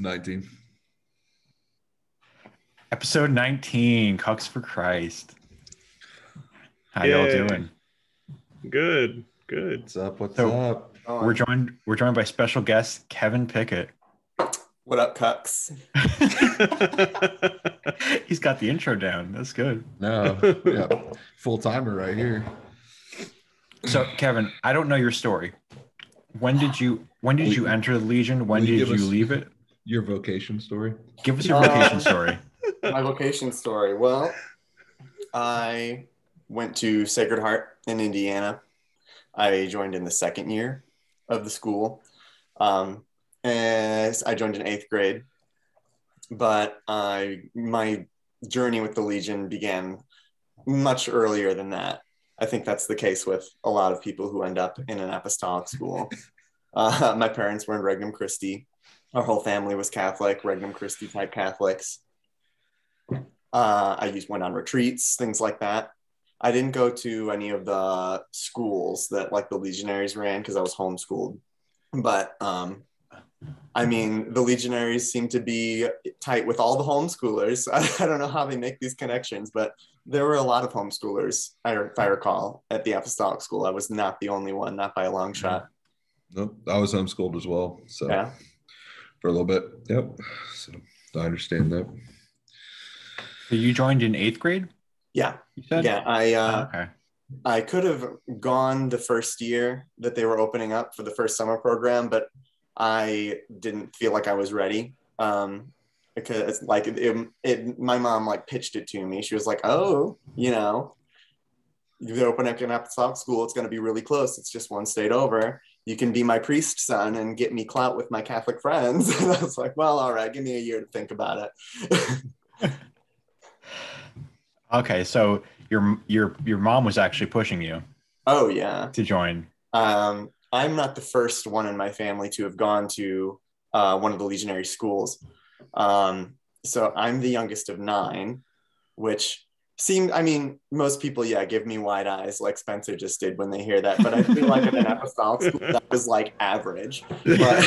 19. Episode 19, Cucks for Christ. How y'all Yay. doing? Good. What's up? What's So- up? We're joined by special guest Kevin Pickett. What up, cucks? He's got the intro down. That's good. No, yeah, full timer right here. So Kevin, I don't know your story. When did you enter the Legion? When Will you did give you us- leave it? Your vocation story. Give us your vocation story. My vocation story. Well, I went to Sacred Heart in Indiana. I joined in the second year of the school. And I joined in 8th grade. But my journey with the Legion began much earlier than that. I think that's the case with a lot of people who end up in an apostolic school. My parents were in Regnum Christi. Our whole family was Catholic, Regnum Christi type Catholics. I went on retreats, things like that. I didn't go to any of the schools that like the Legionaries ran because I was homeschooled. But I mean, the Legionaries seem to be tight with all the homeschoolers. I don't know how they make these connections, but there were a lot of homeschoolers, if I recall, at the Apostolic school. I was not the only one, not by a long shot. Nope, I was homeschooled as well. So Yeah. for a little bit. Yep. So I understand that. So you joined in 8th grade? Yeah. You said? Yeah. Okay. I could have gone the first year that they were opening up for the first summer program, but I didn't feel like I was ready. Because like my mom like pitched it to me. She was like, "Oh, you open up an apostolic school. It's going to be really close. It's just one state over. You can be my priest son and get me clout with my Catholic friends." And I was like, "Well, all right, give me a year to think about it." Okay, so your mom was actually pushing you Oh yeah. to join. I'm not the first one in my family to have gone to one of the Legionary schools. So I'm the youngest of 9, which most people, give me wide eyes like Spencer just did when they hear that. But I feel like at an apostolic school, that was like average. But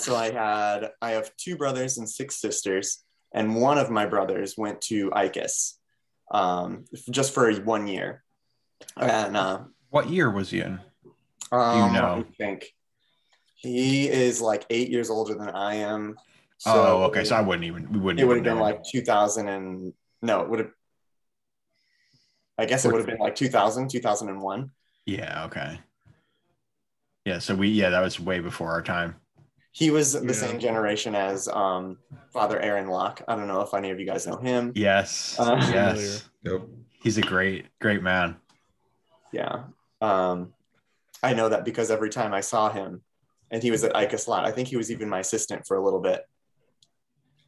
so I have 2 brothers and 6 sisters. And one of my brothers went to ICUS just for 1 year. And What year was he in? Do you know? I think he is like 8 years older than I am. So, okay. So we wouldn't. It would have been like 2000 and no, it would have. I guess it would have been like 2000, 2001. Yeah. Okay. Yeah. So that was way before our time. He was the same generation as Father Aaron Locke. I don't know if any of you guys know him. Yes. Yes. Yep. He's a great man. Yeah. I know that because every time I saw him, and he was at ICUS a lot. I think he was even my assistant for a little bit.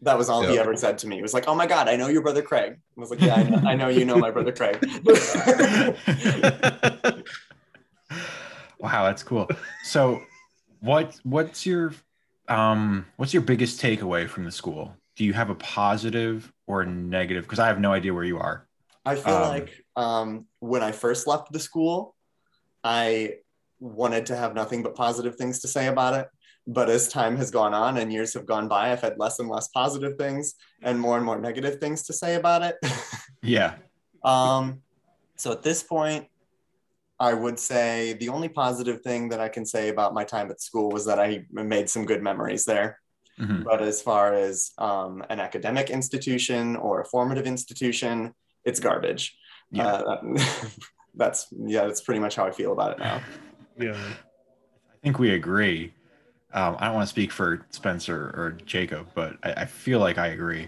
That was all he ever said to me. He was like, "Oh my God, I know your brother Craig." I was like, "Yeah, I know you know my brother Craig." Wow, that's cool. So what's your biggest takeaway from the school? Do you have a positive or a negative? Because I have no idea where you are. I feel like when I first left the school, I wanted to have nothing but positive things to say about it. But as time has gone on and years have gone by, I've had less and less positive things and more negative things to say about it. Yeah. So at this point, I would say the only positive thing that I can say about my time at school was that I made some good memories there. Mm-hmm. But as far as an academic institution or a formative institution, it's garbage. Yeah. That's pretty much how I feel about it now. Yeah. I think we agree. I don't want to speak for Spencer or Jacob, but I feel like I agree.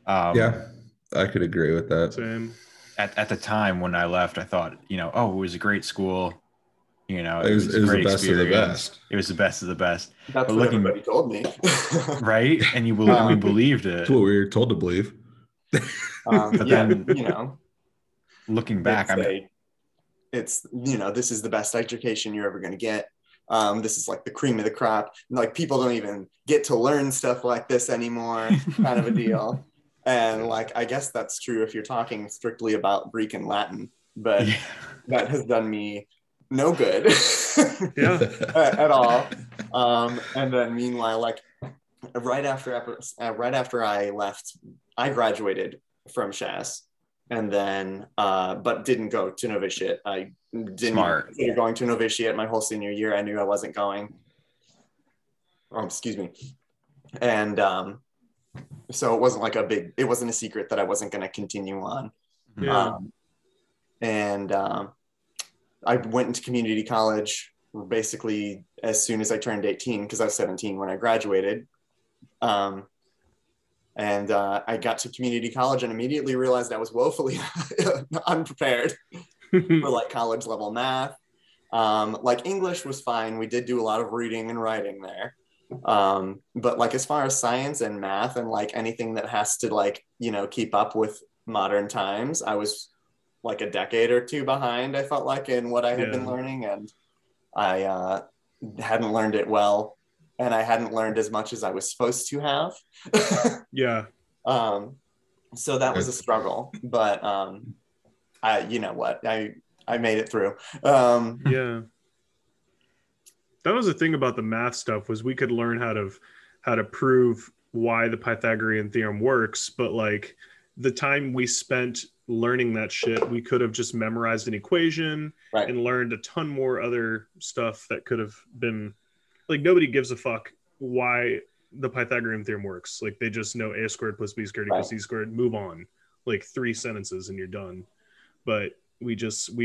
Yeah, I could agree with that. Same. At the time when I left, I thought, it was a great school. It was a the great best of the experience. best. It was the best of the best. That's what everybody told me. Right? And we believed it. That's what we were told to believe. But then, looking back, this is the best education you're ever going to get. This is like the cream of the crop. Like people don't even get to learn stuff like this anymore, kind of a deal. And like, I guess that's true if you're talking strictly about Greek and Latin, but that has done me no good Yeah. at all. And then meanwhile, like right after I left, I graduated from SHAS, and then but didn't go to novitiate. I didn't Smart. consider going to novitiate my whole senior year. I knew I wasn't going. Oh, excuse me. And so it wasn't like it wasn't a secret that I wasn't going to continue on. Yeah. I went into community college basically as soon as I turned 18, because I was 17 when I graduated. I got to community college and immediately realized I was woefully unprepared for like college level math. Like English was fine. We did do a lot of reading and writing there. But like as far as science and math and like anything that has to like, you know, keep up with modern times, I was like a decade or two behind, I felt like, in what I had been learning, and I hadn't learned it well, and I hadn't learned as much as I was supposed to have. Yeah. So that was a struggle, but you know what, I made it through. Yeah. That was the thing about the math stuff, was we could learn how to prove why the Pythagorean theorem works, but like the time we spent learning that shit, we could have just memorized an equation and learned a ton more other stuff that could have been like, nobody gives a fuck why the Pythagorean theorem works. Like they just know a squared plus b squared equals c squared, move on, like 3 sentences and you're done. But we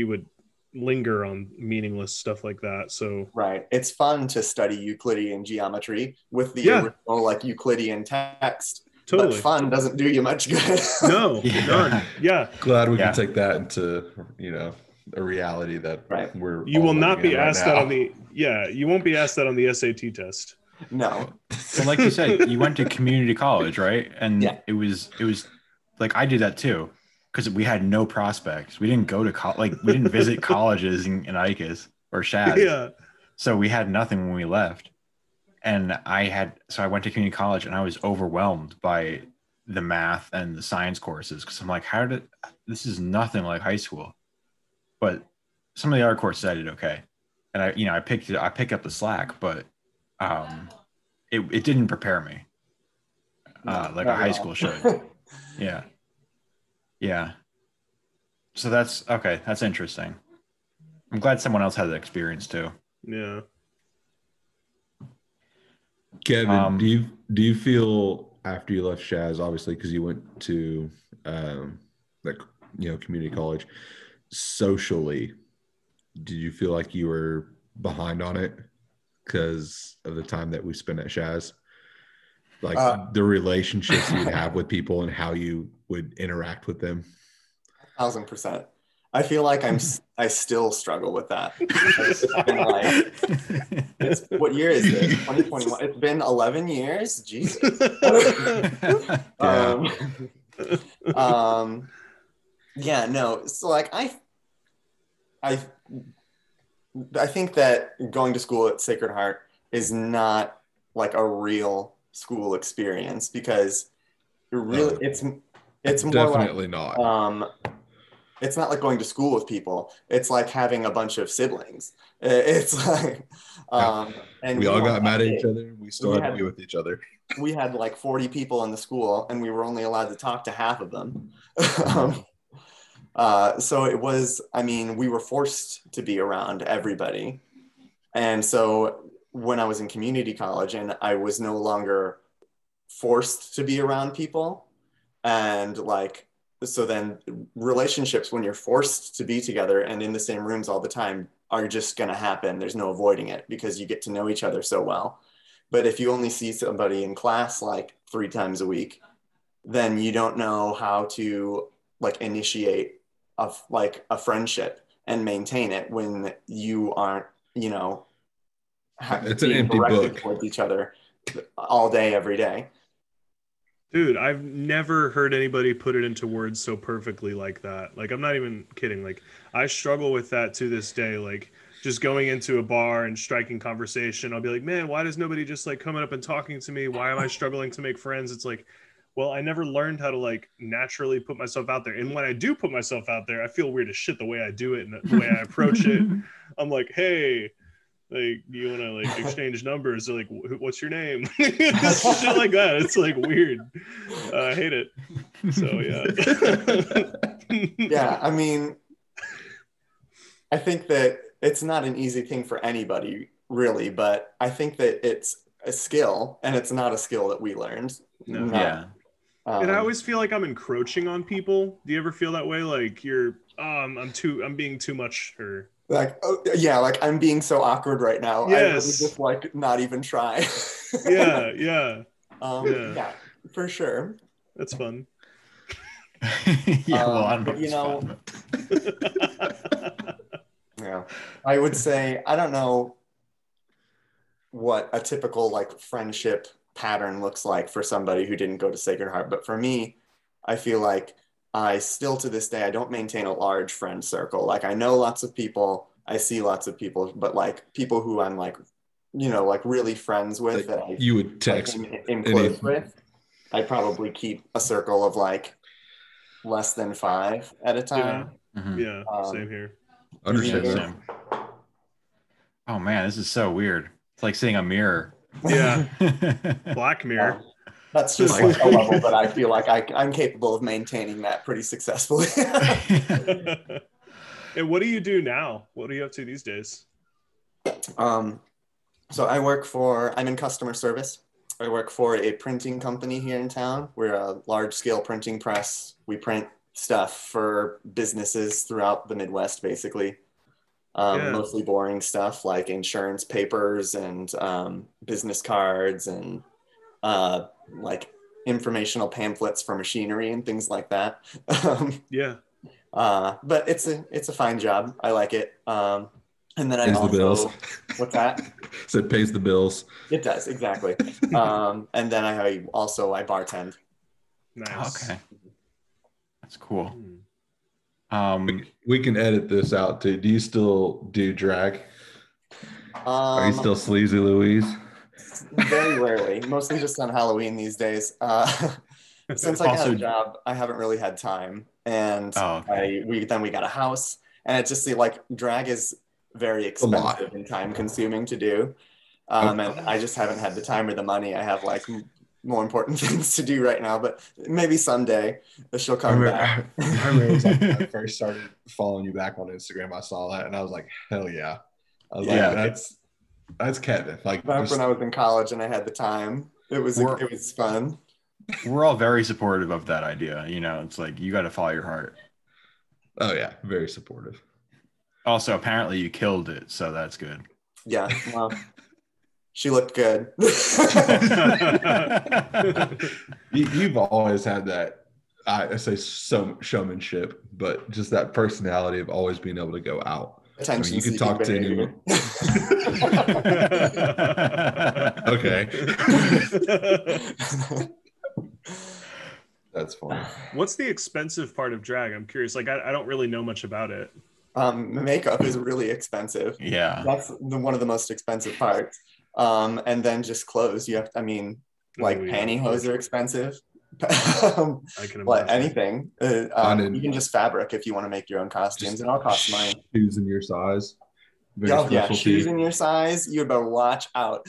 would linger on meaningless stuff like that. So it's fun to study Euclidean geometry with the original like Euclidean text. Totally. But fun doesn't do you much good. No, none. Yeah. Glad we can take that into, you know, a reality that you will not be asked that on the you won't be asked that on the SAT test. No. So like you said, you went to community college, right? And it was like I did that too, because we had no prospects. We didn't go to we didn't visit colleges in ICAS or SHAS. Yeah. So we had nothing when we left. And I went to community college and I was overwhelmed by the math and the science courses, because I'm like, this is nothing like high school. But some of the other courses I did okay. And I picked up the slack, but it didn't prepare me like a high school should. Yeah. Yeah. So that's okay. That's interesting. I'm glad someone else had that experience too. Yeah. Kevin, do you feel after you left SHAS, obviously because you went to community college, socially, did you feel like you were behind on it because of the time that we spent at SHAS? Like the relationships you'd have with people and how you would interact with them? 1,000%. I feel like I still struggle with that. What year is this? 2021. It's been 11 years. Jesus. Yeah, no. So like I think that going to school at Sacred Heart is not like a real school experience, because it's more definitely like, not. It's not like going to school with people. It's like having a bunch of siblings. It's like, and we all got mad at each other. We still had to be with each other. We had like 40 people in the school, and we were only allowed to talk to half of them. So it was, we were forced to be around everybody. And so when I was in community college and I was no longer forced to be around people, and like, so then relationships, when you're forced to be together and in the same rooms all the time, are just going to happen. There's no avoiding it, because you get to know each other so well. But if you only see somebody in class like 3 times a week, then you don't know how to like initiate a friendship and maintain it when you aren't, it's an empty book with each other all day, every day. Dude, I've never heard anybody put it into words so perfectly like that. Like, I'm not even kidding. Like, I struggle with that to this day. Like, just going into a bar and striking conversation, I'll be like, man, why does nobody just like coming up and talking to me? Why am I struggling to make friends? It's like, well, I never learned how to like naturally put myself out there. And when I do put myself out there, I feel weird as shit the way I do it and the way I approach it. I'm like, hey, like, you want to like exchange numbers? They're like, what's your name? Shit like that. It's like weird. I hate it. So yeah. Yeah, I mean, I think that it's not an easy thing for anybody, really, but I think that it's a skill, and it's not a skill that we learned. No. Yeah. And I always feel like I'm encroaching on people. Do you ever feel that way? Like you're, I'm being too much, or like, oh, yeah, like I'm being so awkward right now. Yes. I really just like not even try. yeah. Yeah, for sure. That's fun. Yeah, well, I don't know. But, you know, yeah, I would say, I don't know what a typical like friendship pattern looks like for somebody who didn't go to Sacred Heart, but for me, I feel like I still to this day, I don't maintain a large friend circle. Like I know lots of people, I see lots of people, but like people who I'm like, you know, like really friends with, that I, you would text like, in close with, I probably keep a circle of like less than 5 at a time. Yeah, same here. Understand that. Same. Oh man, this is so weird. It's like seeing a mirror. Yeah. Black Mirror. That's just like a level that I feel like I'm capable of maintaining that pretty successfully. And what do you do now? What are you up to these days? So I'm in customer service. I work for a printing company here in town. We're a large scale printing press. We print stuff for businesses throughout the Midwest, basically. Mostly boring stuff like insurance papers and business cards and like informational pamphlets for machinery and things like that. Yeah. But it's a fine job. I like it. And then I Pays also, the bills. What's that? So it pays the bills. It does, exactly. And then I bartend. Nice. Okay. That's cool. We can edit this out too. Do you still do drag? Are you still Sleazy Louise? Very rarely, mostly just on Halloween these days. Since I got a job, I haven't really had time, and we got a house, and it just like drag is very expensive and time consuming to do, and I just haven't had the time or the money. I have like more important things to do right now, but maybe someday she'll come back. I remember when I first started following you back on Instagram, I saw that and I was like, hell yeah. I was like, that's Kevin. Like back when I was in college and I had the time, it was fun. We're all very supportive of that idea. You know, it's like, you got to follow your heart. Oh yeah. Very supportive. Also, apparently you killed it. So that's good. Yeah. Well, she looked good. You've always had that, I say showmanship, but just that personality of always being able to go out. Attention. You can talk to anyone. Okay. That's funny. What's the expensive part of drag? I'm curious. Like, I don't really know much about it. Makeup is really expensive. Yeah. That's one of the most expensive parts. And then just clothes. You have, pantyhose are expensive. I can imagine. But anything. Even just fabric if you want to make your own costumes. It all costs money. Shoes in your size. Shoes in your size. You better watch out.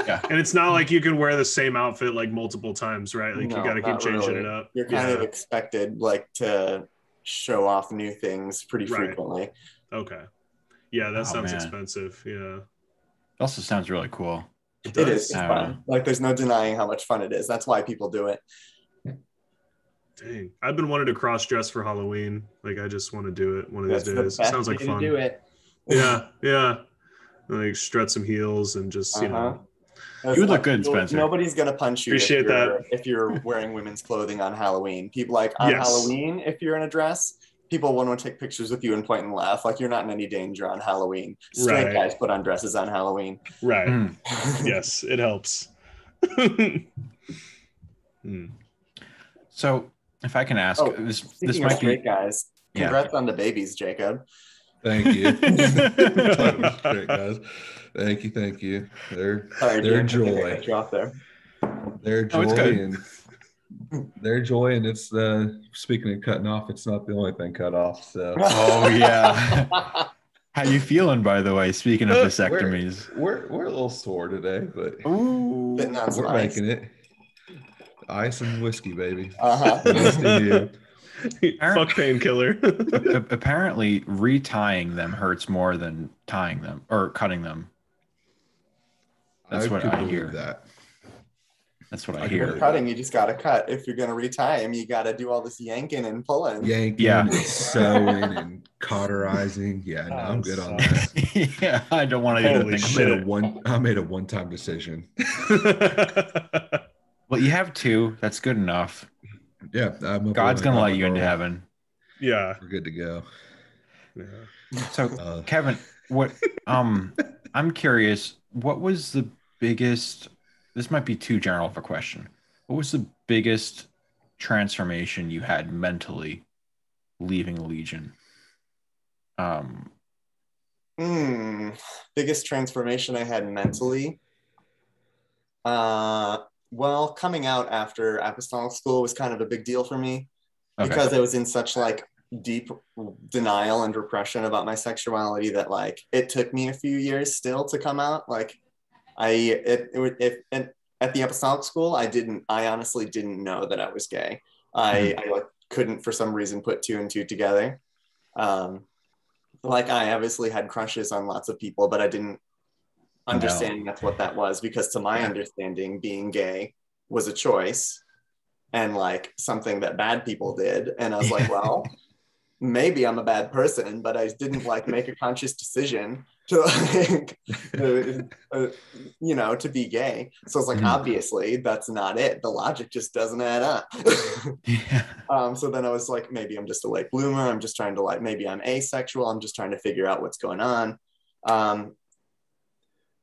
Yeah. And it's not like you can wear the same outfit like multiple times, right? Like you got to keep changing it up. You're kind of expected like to show off new things pretty frequently. Okay. Yeah, that sounds expensive. Yeah. It also sounds really cool. It is. It's fun. Like there's no denying how much fun it is. That's why people do it. Dang. I've been wanting to cross dress for Halloween. Like I just want to do it one of these days. It sounds like fun. Do it. Yeah. Like strut some heels and just, you know. You would look good, Spencer. Nobody's gonna punch you if you're wearing women's clothing on Halloween. People on Halloween, if you're in a dress, people want to take pictures with you and point and laugh. Like you're not in any danger on Halloween. Straight guys put on dresses on Halloween. Right. Yes, it helps. So if I can ask, this might be straight guys. Congrats on the babies, Jacob. Thank you. Great guys. Thank you. They're joy. Out there. They're joy, and their joy, and it's speaking of cutting off, it's not the only thing cut off. So Oh yeah. How you feeling, by the way? Speaking of vasectomies, we're a little sore today, but ooh, we're making it. Ice and whiskey, baby. Fuck painkiller. Apparently, retying them hurts more than tying them or cutting them. That's what I hear. That's what I hear. Cutting, you just gotta cut. If you're gonna retie them, you gotta do all this yanking and pulling. And sewing and cauterizing. Yeah, no, I'm good on that. Yeah, I don't want to even think. I made a one-time decision. Well, you have two. That's good enough. Yeah, God's gonna let you into heaven. Yeah, we're good to go. Yeah. So, Kevin, what? I'm curious. What was the biggest? This might be too general of a question. What was the biggest transformation you had mentally leaving Legion? Biggest transformation I had mentally. Well, coming out after Apostolic school was kind of a big deal for me because I was in such like deep denial and repression about my sexuality that like it took me a few years still to come out. Like at the Apostolic school, I honestly didn't know that I was gay. I like couldn't for some reason put two and two together. Like I obviously had crushes on lots of people, but I didn't understand that's what that was, because to my understanding, being gay was a choice and like something that bad people did. And I was like, well, maybe I'm a bad person, but I didn't like make a conscious decision to like, to be gay. So I was like, obviously that's not it. The logic just doesn't add up. So then I was like, maybe I'm just a late bloomer. I'm just trying to like, maybe I'm asexual. I'm just trying to figure out what's going on.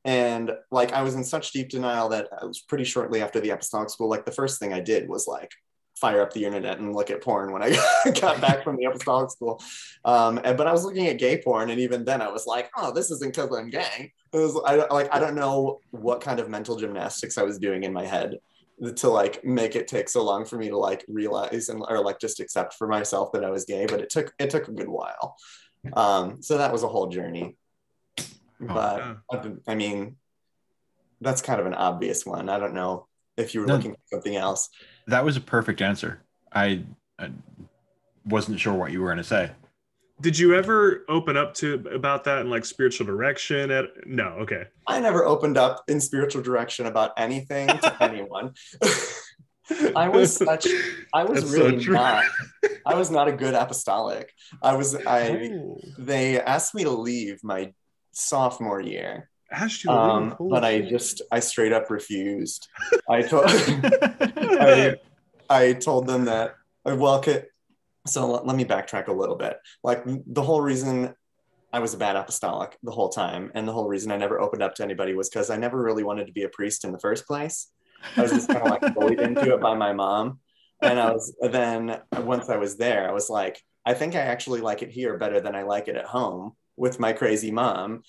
And like, I was in such deep denial that I was pretty shortly after the Apostolic school, like the first thing I did was like fire up the internet and look at porn when I got back from the Apostolic school. But I was looking at gay porn, and even then I was like, oh, this isn't because I'm gay. I don't know what kind of mental gymnastics I was doing in my head to like make it take so long for me to like realize or like just accept for myself that I was gay. But it took a good while. So that was a whole journey. But I mean, that's kind of an obvious one. I don't know if you were looking for something else. That was a perfect answer. I wasn't sure what you were going to say. Did you ever open up about that in like spiritual direction? No, okay. I never opened up in spiritual direction about anything to anyone. I was not a good apostolic. They asked me to leave my sophomore year. Asked you to leave? But I straight up refused. I told them that, so let me backtrack a little bit. Like the whole reason I was a bad apostolic the whole time, and the whole reason I never opened up to anybody was because I never really wanted to be a priest in the first place. I was just kind of like bullied into it by my mom. And once I was there, I was like, I think I actually like it here better than I like it at home with my crazy mom.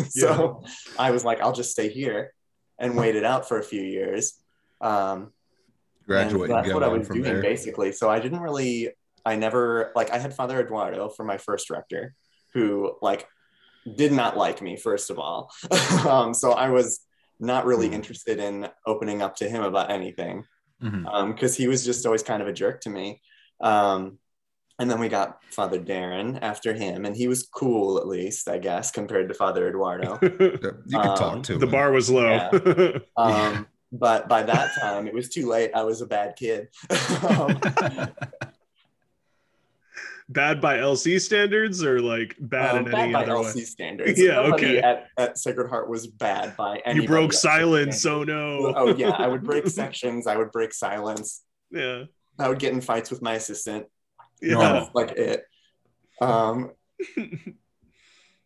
So I was like, I'll just stay here and wait it out for a few years. Graduate. That's what I was doing basically. So I had Father Eduardo for my first rector, who like did not like me, first of all. So I was not really interested in opening up to him about anything, because he was just always kind of a jerk to me. And then we got Father Darren after him, and he was cool, at least, I guess, compared to Father Eduardo. You could talk to him. The bar was low. Yeah. But by that time, it was too late. I was a bad kid. Bad by LC standards, or like bad in any other way? Bad by LC standards. Yeah, Nobody okay. At Sacred Heart was bad by any. You broke silence, oh no. Oh yeah, I would break sections. I would break silence. Yeah. I would get in fights with my assistant. Yeah. That's like it.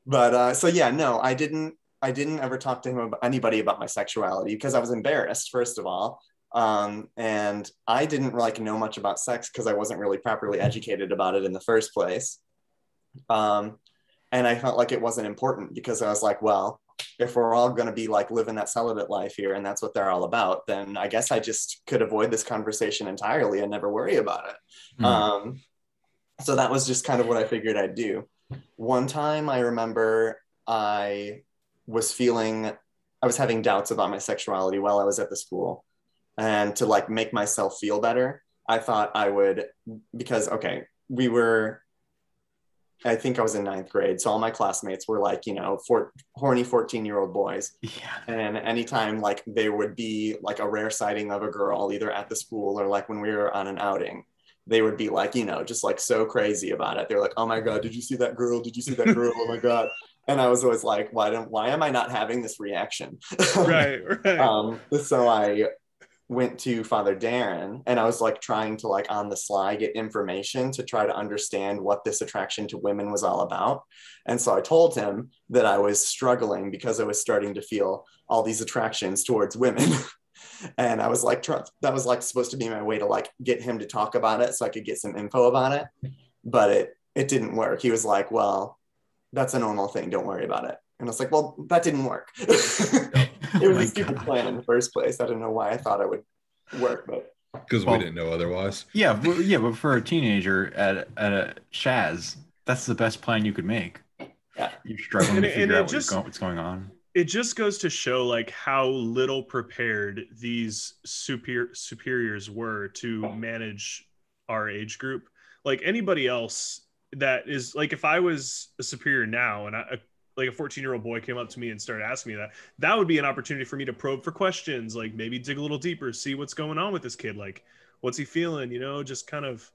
But so yeah, no, I didn't ever talk to him anybody about my sexuality because I was embarrassed, first of all. And I didn't like know much about sex because I wasn't really properly educated about it in the first place. And I felt like it wasn't important because I was like, well, if we're all going to be like living that celibate life here and that's what they're all about, then I guess I just could avoid this conversation entirely and never worry about it. So that was just kind of what I figured I'd do. One time I remember I was having doubts about my sexuality while I was at the school. And to like make myself feel better, I thought I would, because, okay, I think I was in 9th grade. So all my classmates were like, horny 14-year-old boys. Yeah. And anytime like there would be like a rare sighting of a girl, either at the school or like when we were on an outing, they would be like, just like so crazy about it. They're like, oh my God, did you see that girl? Did you see that girl? Oh my God. And I was always like, why am I not having this reaction? Right. So I went to Father Darren and I was like trying to like on the sly get information to try to understand what this attraction to women was all about. And so I told him that I was struggling because I was starting to feel all these attractions towards women. And I was like, that was like supposed to be my way to like get him to talk about it so I could get some info about it. But it didn't work. He was like, well, that's a normal thing. Don't worry about it. And I was like, well, that didn't work. It was a stupid plan in the first place. I don't know why I thought it would work, but because we didn't know otherwise. Yeah, but for a teenager at a SHAS, that's the best plan you could make. Yeah, you're struggling to figure out what's going on. It just goes to show like how little prepared these superiors were to manage our age group. Like anybody else that is like, if I was a superior now and like a 14-year-old boy came up to me and started asking me that would be an opportunity for me to probe for questions, like maybe dig a little deeper, see what's going on with this kid. Like, what's he feeling? Just kind of,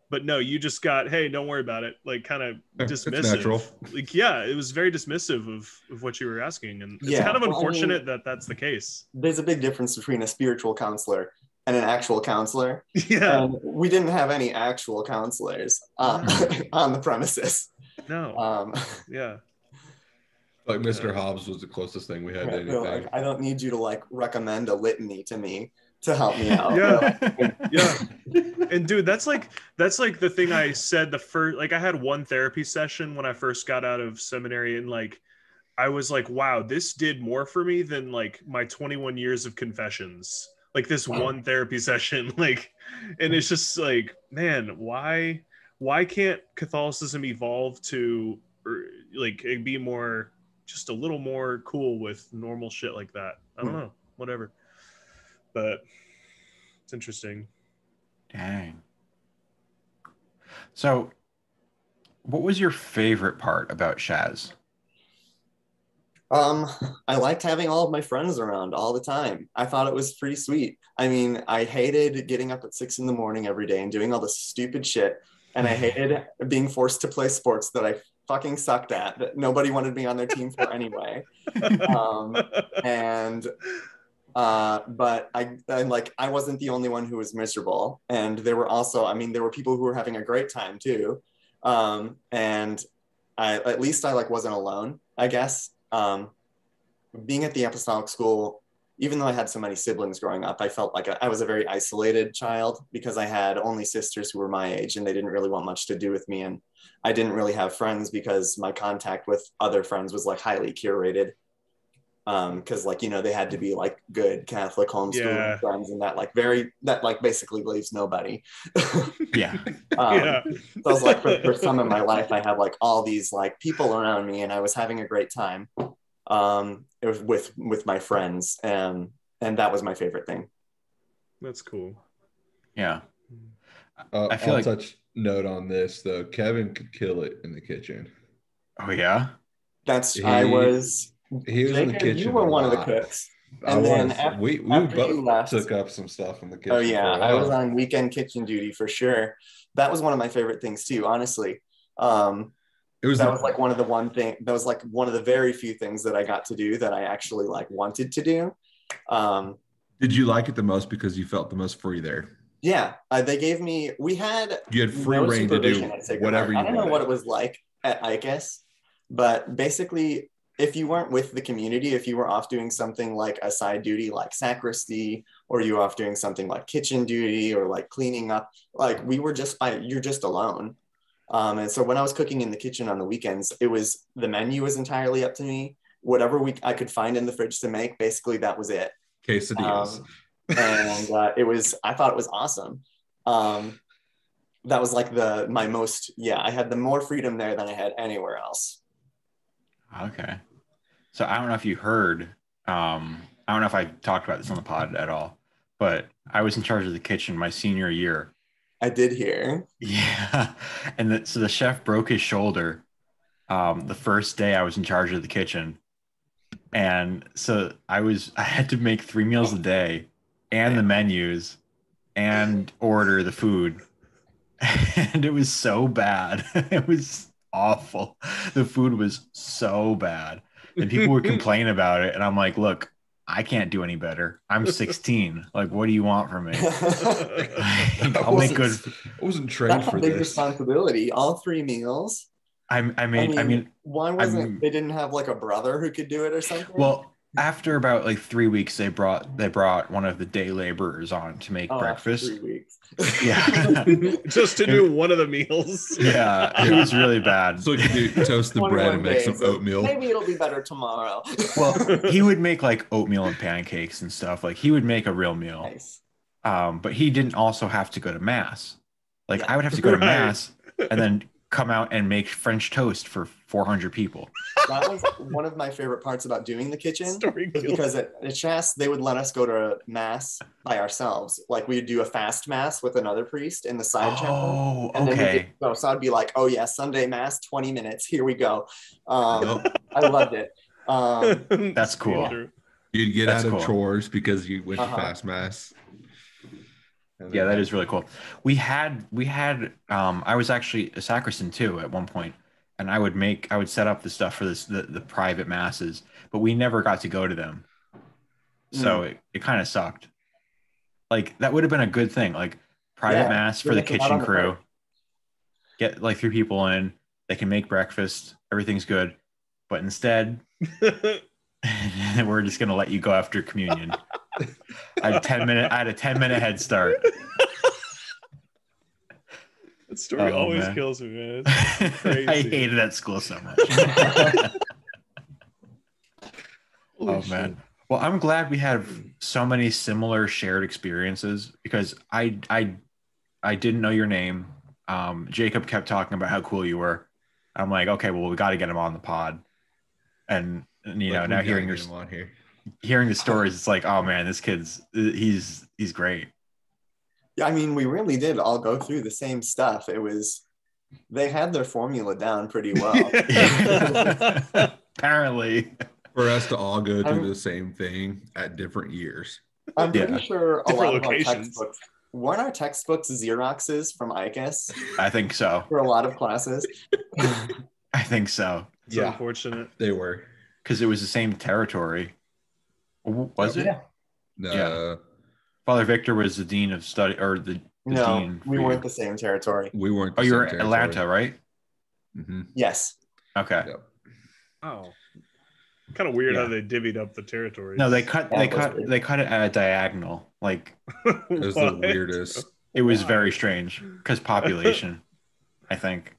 but no, you just got, hey, don't worry about it. Like kind of dismissive. It's natural. Like, yeah, it was very dismissive of what you were asking. And it's kind of unfortunate that that's the case. There's a big difference between a spiritual counselor and an actual counselor. Yeah. We didn't have any actual counselors on the premises. No. Yeah. Like Mr. Hobbs was the closest thing we had to anything. Like, I don't need you to like recommend a litany to me to help me out. Yeah. And dude, that's like the thing I said the first, like I had one therapy session when I first got out of seminary, and like I was like, wow, this did more for me than like my 21 years of confessions. Like this one therapy session, like, and it's just like, man, why can't Catholicism evolve to like be more, just a little more cool with normal shit like that? I don't know, whatever. But it's interesting. Dang. So, what was your favorite part about SHAS? I liked having all of my friends around all the time. I thought it was pretty sweet. I mean, I hated getting up at 6 a.m. every day and doing all this stupid shit. And I hated being forced to play sports that I fucking sucked at, that nobody wanted me on their team for anyway. But I wasn't the only one who was miserable. And there were also, there were people who were having a great time too. And at least I wasn't alone, I guess. Being at the Apostolic school, even though I had so many siblings growing up, I felt like I was a very isolated child because I had only sisters who were my age and they didn't really want much to do with me. And I didn't really have friends because my contact with other friends was highly curated. Because they had to be good Catholic homeschooling friends, and that basically leaves nobody. Yeah. So I was for the first time in my life, I had all these people around me, and I was having a great time. It was with my friends, and that was my favorite thing. That's cool. Yeah. I feel touch note on this though. Kevin could kill it in the kitchen. Oh yeah. He was in the kitchen. You were one of the cooks. And we both took up some stuff in the kitchen. Oh yeah, I was on weekend kitchen duty for sure. That was one of my favorite things too, honestly. That was one of the very few things that I got to do that I actually wanted to do. Did you like it the most because you felt the most free there? Yeah, you had free reign to do whatever you wanted. I don't know what it was like at ICAS, but basically, if you weren't with the community, if you were off doing something like a side duty like sacristy, or you were off doing something like kitchen duty or cleaning up, you're just alone. And so when I was cooking in the kitchen on the weekends, the menu was entirely up to me. whatever I could find in the fridge to make. Basically, that was it. Quesadillas. And I thought it was awesome. That was like I had the more freedom there than I had anywhere else. Okay. So I don't know if you heard, I don't know if I talked about this on the pod at all, but I was in charge of the kitchen my senior year. I did hear. Yeah. And so the chef broke his shoulder the first day I was in charge of the kitchen. And so I had to make 3 meals a day and the menus and order the food. And it was so bad. It was awful. The food was so bad. And people would complain about it. And I'm like, look, I can't do any better. I'm 16. Like, what do you want from me? I'll make good. I wasn't trained for big this. Responsibility. All 3 meals. I mean, why wasn't they didn't have like a brother who could do it or something? Well, after about like 3 weeks, they brought one of the day laborers on to make breakfast. 3 weeks. Yeah, just to do one of the meals. Yeah, it was really bad. So you could toast the bread and make some oatmeal. Maybe it'll be better tomorrow. Well, he would make like oatmeal and pancakes and stuff. Like he would make a real meal. Nice. But he didn't also have to go to mass. Like I would have to go to mass and then come out and make French toast for 400 people. That was one of my favorite parts about doing the kitchen, because at SHAS, they would let us go to mass by ourselves. Like we'd do a fast mass with another priest in the side chapel. Oh, okay. So I'd be like, oh yeah, Sunday mass, 20 minutes. Here we go. I loved it. That's cool. You'd get out of chores because you went to fast mass. Yeah, that is really cool. We had I was actually a sacristan too at one point, and I would set up the stuff for the private masses, but we never got to go to them. So it kind of sucked. Like that would have been a good thing, like private mass for the kitchen crew. Get like 3 people in, they can make breakfast, everything's good. But instead we're just gonna let you go after communion. I had a 10-minute head start. That story always kills me, man. It's crazy. I hated that school so much. Man. Well, I'm glad we have so many similar shared experiences, because I didn't know your name. Jacob kept talking about how cool you were. I'm like, okay, well, we got to get him on the pod. And you know, now hearing the stories, it's like, oh man, this kid's he's great. Yeah, I mean, we really did all go through the same stuff. They had their formula down pretty well. Apparently. For us to all go through the same thing at different years. I'm pretty sure a lot of our textbooks, weren't our textbooks Xeroxes from ICAS? I think so. For a lot of classes. I think so. It's unfortunate. They were. Because it was the same territory. Was it? Yeah. No. Yeah. Father Victor was the dean of study, or the dean. We weren't the same territory. We weren't. Oh, you were in Atlanta, right? Mm-hmm. Yes. Okay. Yep. Oh, kind of weird how they divvied up the territories. No, they cut it at a diagonal. Like it was the weirdest. It was very strange because population, I think.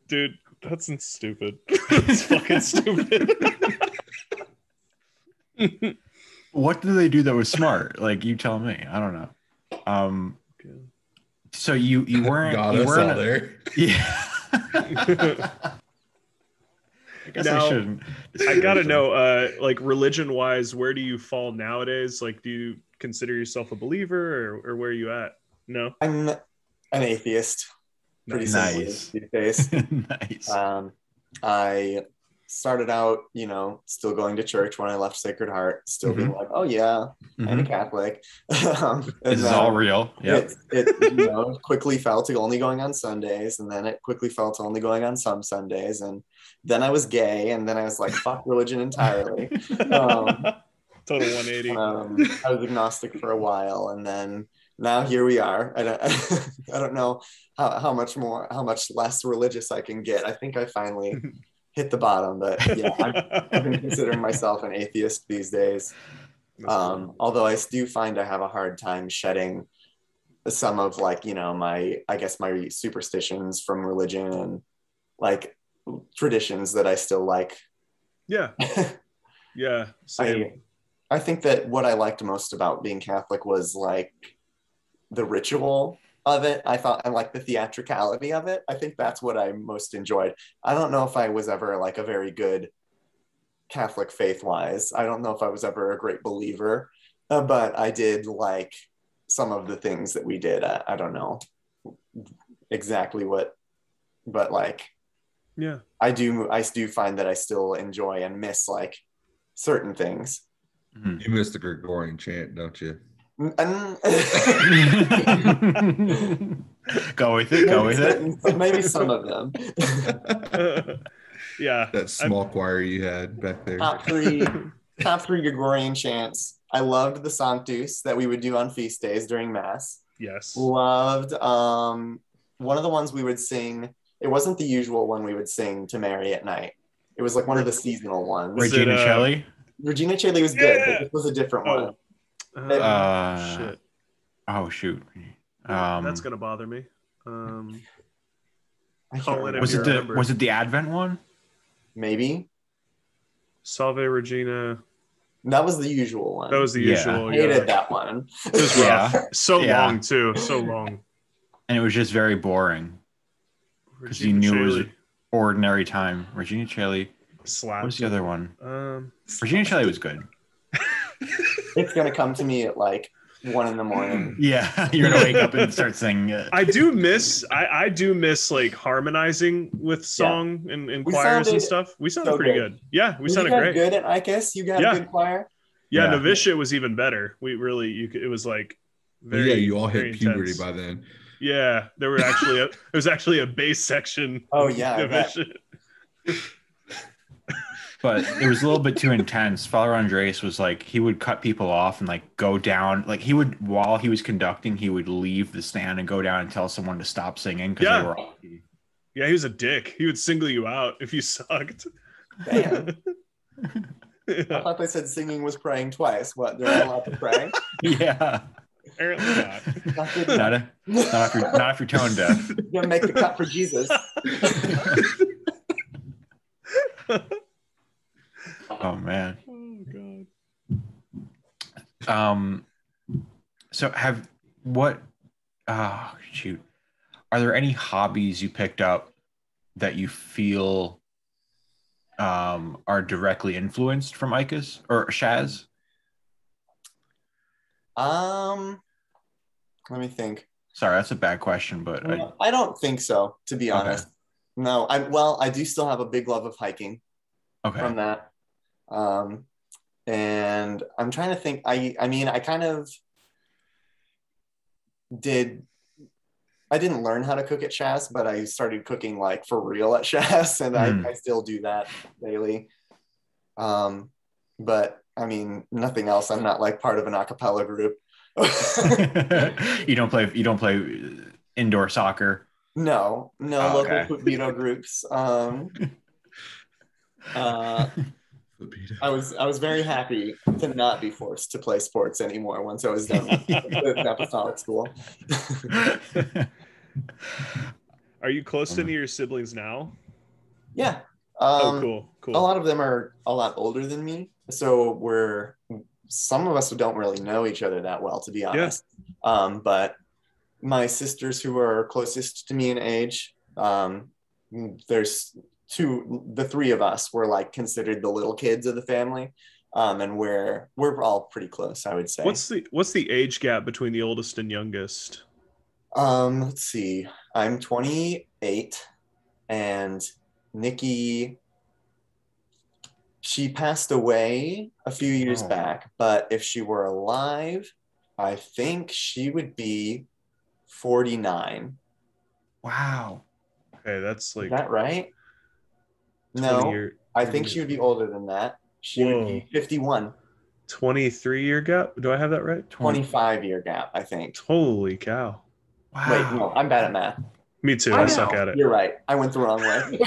Dude, that's stupid. It's fucking stupid. What did they do that was smart? Like, you tell me. I don't know. So you weren't. Got you us weren't all there. Yeah. I guess now, I shouldn't. I gotta know, like religion-wise, where do you fall nowadays? Like, do you consider yourself a believer, or where are you at? No, I'm an atheist. Pretty nice these days. Nice. I started out, still going to church when I left Sacred Heart, still being like, oh yeah, I'm a Catholic. This is all real. Yeah. It quickly fell to only going on Sundays, and then it quickly fell to only going on some Sundays, and then I was gay, and then I was like, fuck religion entirely. Total 180. I was agnostic for a while, and then now here we are. I don't know how much less religious I can get. I think I finally hit the bottom, but yeah, I've been considering myself an atheist these days. Although I do find I have a hard time shedding some of my superstitions from religion and like traditions that I still like Yeah. Yeah. Same. I think that what I liked most about being Catholic was like the ritual of it. I liked the theatricality of it. I think that's what I most enjoyed. I don't know if I was ever like a very good Catholic faith-wise. I don't know if I was ever a great believer, but I did like some of the things that we did. I don't know exactly what, but like, yeah, I do find that I still enjoy and miss like certain things. You miss the Gregorian chant, don't you? Go with it. Maybe some of them. Yeah, that small choir you had back there. Top three Gregorian chants. I loved the Sanctus that we would do on feast days during Mass. Yes. Loved one of the ones we would sing. It wasn't the usual one we would sing to Mary at night. It was like one of the seasonal ones. Regina Celli? Regina Celli was good, but this was a different one. Shit. Oh, shoot. That's going to bother me. Was it the Advent one? Maybe. Salve Regina. That was the usual one. That was the usual. I hated that one. It was rough. So long, too. So long. And it was just very boring. Because you knew it was ordinary time. Regina Celli. Slap. What's the other one? Regina Celli was good. It's going to come to me at like 1 a.m. Yeah, you're going to wake up and start singing it. I do miss like harmonizing with song and choirs and stuff. We sounded pretty good. Yeah, we sounded great. Good at ICUS? You got a good choir? Yeah, Novitiate was even better. We really, it was like very. Yeah, you all hit puberty intense. by then. Yeah, there was actually a bass section. Oh yeah, Novitiate. But it was a little bit too intense. Father Andres was like, he would cut people off and like go down. Like while he was conducting, he would leave the stand and go down and tell someone to stop singing because they were off key. Yeah, he was a dick. He would single you out if you sucked. Damn. I thought they said singing was praying twice. What? They're not allowed to pray? Yeah. Apparently not. Not if you're tone deaf. You're gonna make the cut for Jesus. Oh man. Oh god. So are there any hobbies you picked up that you feel are directly influenced from ICUS or SHAS? Let me think. Sorry, that's a bad question, but I don't think so, to be honest. No, I do still have a big love of hiking from that. And I'm trying to think, I mean, I kind of I didn't learn how to cook at SHAS, but I started cooking like for real at SHAS, and I still do that daily. But I mean, nothing else. I'm not like part of an a cappella group. You don't play indoor soccer. No, local veto groups. I was very happy to not be forced to play sports anymore once I was done with Apostolic school. Are you close to any of your siblings now? Yeah. Cool. A lot of them are a lot older than me, so some of us don't really know each other that well, to be honest. Yeah. But my sisters who are closest to me in age, there's the three of us were like considered the little kids of the family, and we're all pretty close, I would say. What's the age gap between the oldest and youngest? Let's see. I'm 28, and Nikki, she passed away a few years back, but if she were alive, I think she would be 49. Wow. Okay, that's like... Is that right? No, I think she would be older than that. She would be 51. 23-year gap? Do I have that right? 25-year gap, I think. Holy cow. Wow. Wait, no, I'm bad at math. Me too. I suck at it. You're right. I went the wrong way.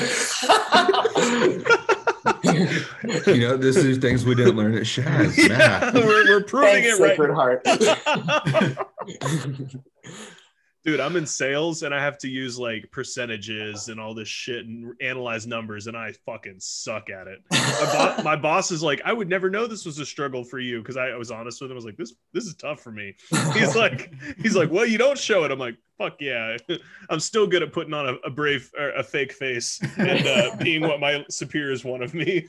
This is things we didn't learn at SHAS. Math. We're proving it right. Sacred Heart. Dude, I'm in sales and I have to use like percentages and all this shit and analyze numbers, and I fucking suck at it. My boss is like, I would never know this was a struggle for you, because I was honest with him. I was like, this is tough for me. He's like, well, you don't show it. I'm like, fuck yeah. I'm still good at putting on a brave or a fake face and being what my superiors want of me.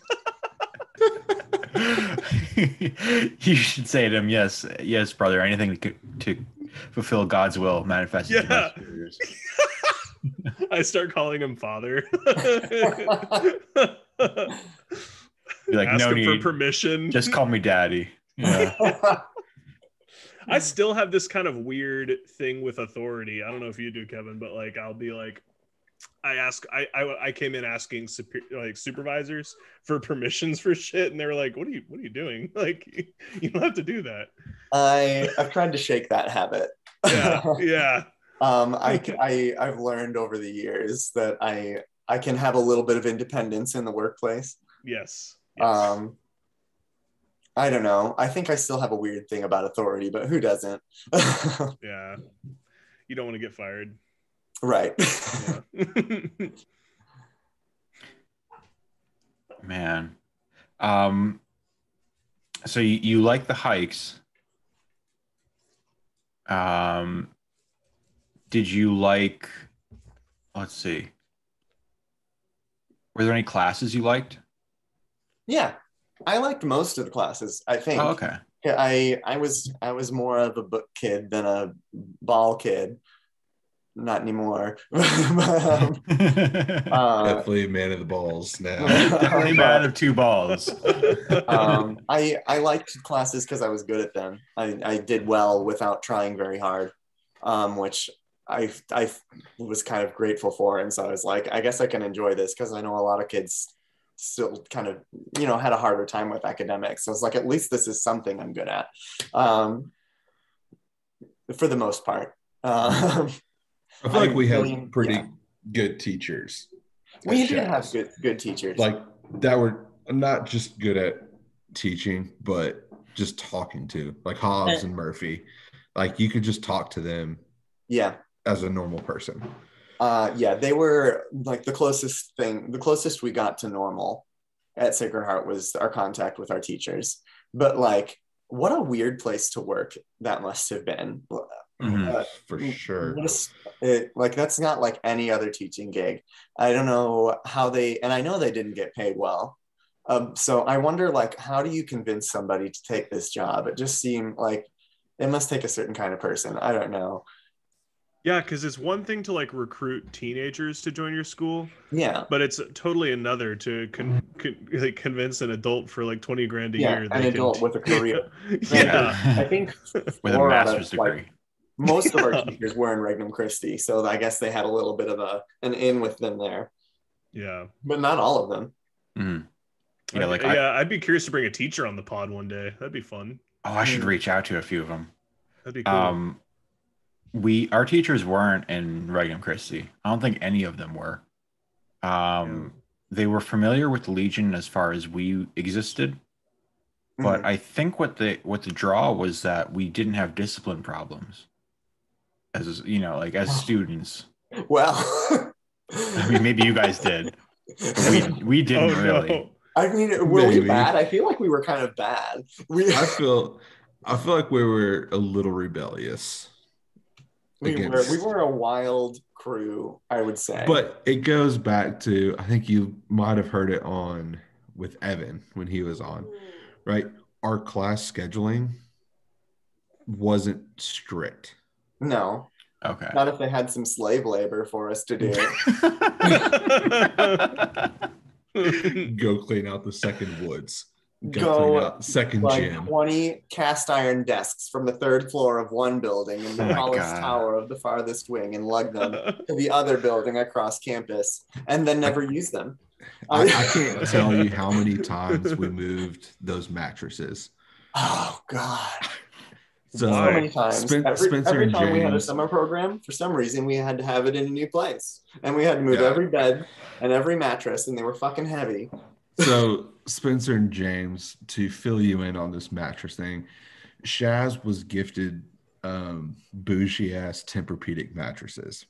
You should say to him, yes, brother, anything to fulfill God's will manifested to my superiors. I start calling him father. Be like, ask no him need for permission. Just call me daddy. Yeah. I still have this kind of weird thing with authority. I don't know if you do, Kevin, but like I'll be like, I came in asking supervisors for permissions for shit, and they were like, what are you doing? Like, you don't have to do that. I've tried to shake that habit. Yeah. I've learned over the years that I can have a little bit of independence in the workplace. Yes. I don't know. I think I still have a weird thing about authority, but who doesn't? Yeah. You don't want to get fired. Right. Yeah. Man. So you like the hikes. Did you like, let's see, were there any classes you liked? Yeah, I liked most of the classes, I think. Oh, okay. Yeah, I was more of a book kid than a ball kid. Not anymore. Definitely a man of the balls now. Definitely a man of two balls. I liked classes because I was good at them. I did well without trying very hard, which I was kind of grateful for. And so I was like, I guess I can enjoy this, because I know a lot of kids still kind of, had a harder time with academics. So it's like, at least this is something I'm good at, for the most part. I feel like we had pretty good teachers. We did have good teachers. Like, that were not just good at teaching, but just talking to, like Hobbs and Murphy. Like, you could just talk to them. Yeah. As a normal person. They were like the closest we got to normal at Sacred Heart was our contact with our teachers. But like, what a weird place to work that must have been. For sure. That's not like any other teaching gig. I don't know how and I know they didn't get paid well. So I wonder, like, how do you convince somebody to take this job? It just seemed like it must take a certain kind of person. I don't know. Yeah, because it's one thing to like recruit teenagers to join your school. Yeah. But it's totally another to convince an adult for like 20 grand a year. An adult with a career. Yeah. I think with a master's degree. Most of our teachers were in Regnum Christi, so I guess they had a little bit of an in with them there. Yeah. But not all of them. Mm-hmm. I'd be curious to bring a teacher on the pod one day. That'd be fun. Oh, I should reach out to a few of them. That'd be cool. Our teachers weren't in Regnum Christi. I don't think any of them were. They were familiar with the Legion as far as we existed, but I think what the draw was that we didn't have discipline problems, as as students. Well, I mean, maybe you guys did, but we didn't really. No. I mean, were we bad? I feel like we were kind of bad. I feel like we were a little rebellious. We were a wild crew, I would say. But it goes back to, I think you might have heard it on with Evan when he was on, right? Our class scheduling wasn't strict. No. Okay. Not if they had some slave labor for us to do. Go clean out the second woods. Go clean out the second gym. 20 cast iron desks from the third floor of one building in the tallest tower of the farthest wing and lug them to the other building across campus and then never use them. I can't tell you how many times we moved those mattresses. Oh, God. So many times. Every time we had a James, summer program, for some reason, we had to have it in a new place. And we had to move every bed and every mattress, and they were fucking heavy. So Spencer and James, to fill you in on this mattress thing, SHAS was gifted bougie ass Tempur-Pedic mattresses.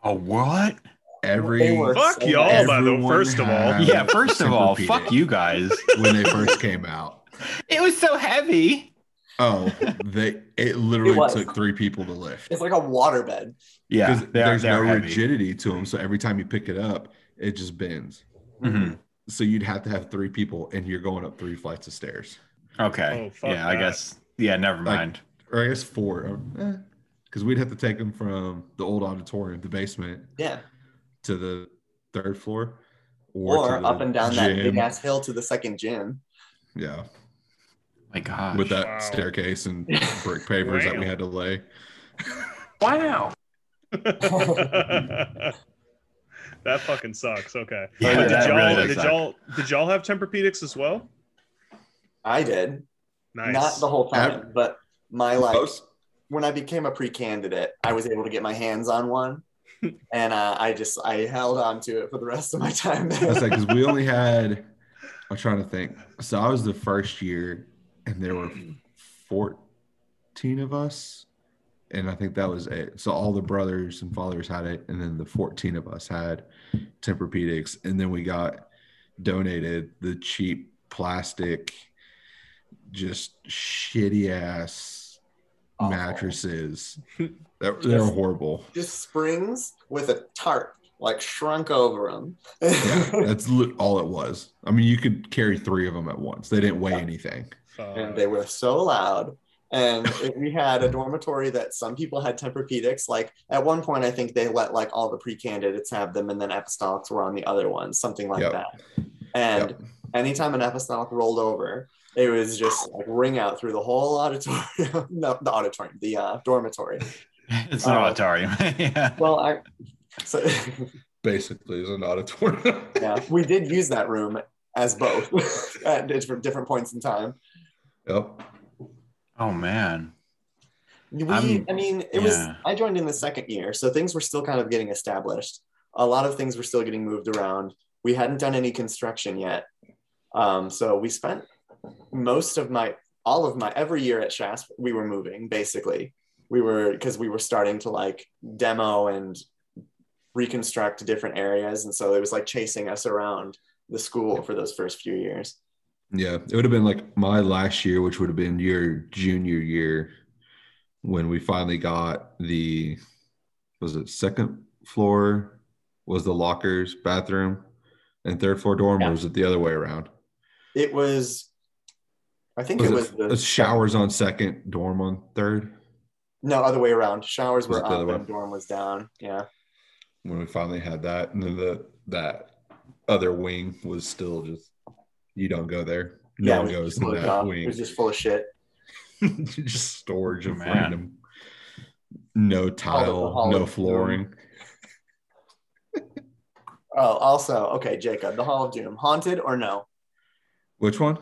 Oh, what? Fuck y'all, by the way, first of all. Yeah, first of all, fuck you guys. When they first came out. It was so heavy. Oh, it literally took 3 people to lift. It's like a waterbed. Yeah, because there's no rigidity to them, so every time you pick it up, it just bends. Mm-hmm. So you'd have to have 3 people, and you're going up 3 flights of stairs. Okay. Yeah, I guess. Yeah, never mind. Or I guess 4, because we'd have to take them from the old auditorium, the basement, to the 3rd floor, or up and down that big ass hill to the 2nd gym. Yeah. My gosh. With that staircase and brick pavers that we had to lay. Wow. That fucking sucks. Okay. Yeah, did y'all have Tempur-Pedics as well? I did. Nice. Not the whole time, but when I became a pre-candidate, I was able to get my hands on one. And I held on to it for the rest of my time there. That's like, because we only had, I'm trying to think. So I was the first year, and there were 14 of us, and I think that was it. So all the brothers and fathers had it, and then the 14 of us had Tempur-Pedics, and then we got donated the cheap plastic, just shitty ass mattresses. They're horrible. Just springs with a tarp like shrunk over them. Yeah, that's all it was. I mean, you could carry 3 of them at once. They didn't weigh anything. And they were so loud. And we had a dormitory that some people had Tempur-Pedics. Like at one point, I think they let like all the pre-candidates have them, and then Apostolics were on the other ones, something like that. And anytime an Apostolic rolled over, it was just like ring out through the whole auditorium. No, the dormitory. It's an auditorium. Yeah. Well, basically, it's an auditorium. Yeah, we did use that room as both at different points in time. Yep. Oh man. I joined in the 2nd year, so things were still kind of getting established. A lot of things were still getting moved around. We hadn't done any construction yet. So we spent every year at SHAS, we were moving basically. Because we were starting to like demo and reconstruct different areas. And so it was like chasing us around the school for those first few years. Yeah, it would have been like my last year, which would have been your junior year, when we finally got the, was it 2nd floor was the lockers, bathroom, and 3rd floor dorm, or was it the other way around? It was, I think it was the showers on 2nd, dorm on 3rd. No, other way around. Showers were up and dorm was down. Yeah. When we finally had that, and then that other wing was still just, you don't go there. No one goes in that wing. It was just full of shit. Just storage of random. No tile, no flooring. Oh, also, okay, Jacob, the Hall of Doom, haunted or no? Which one?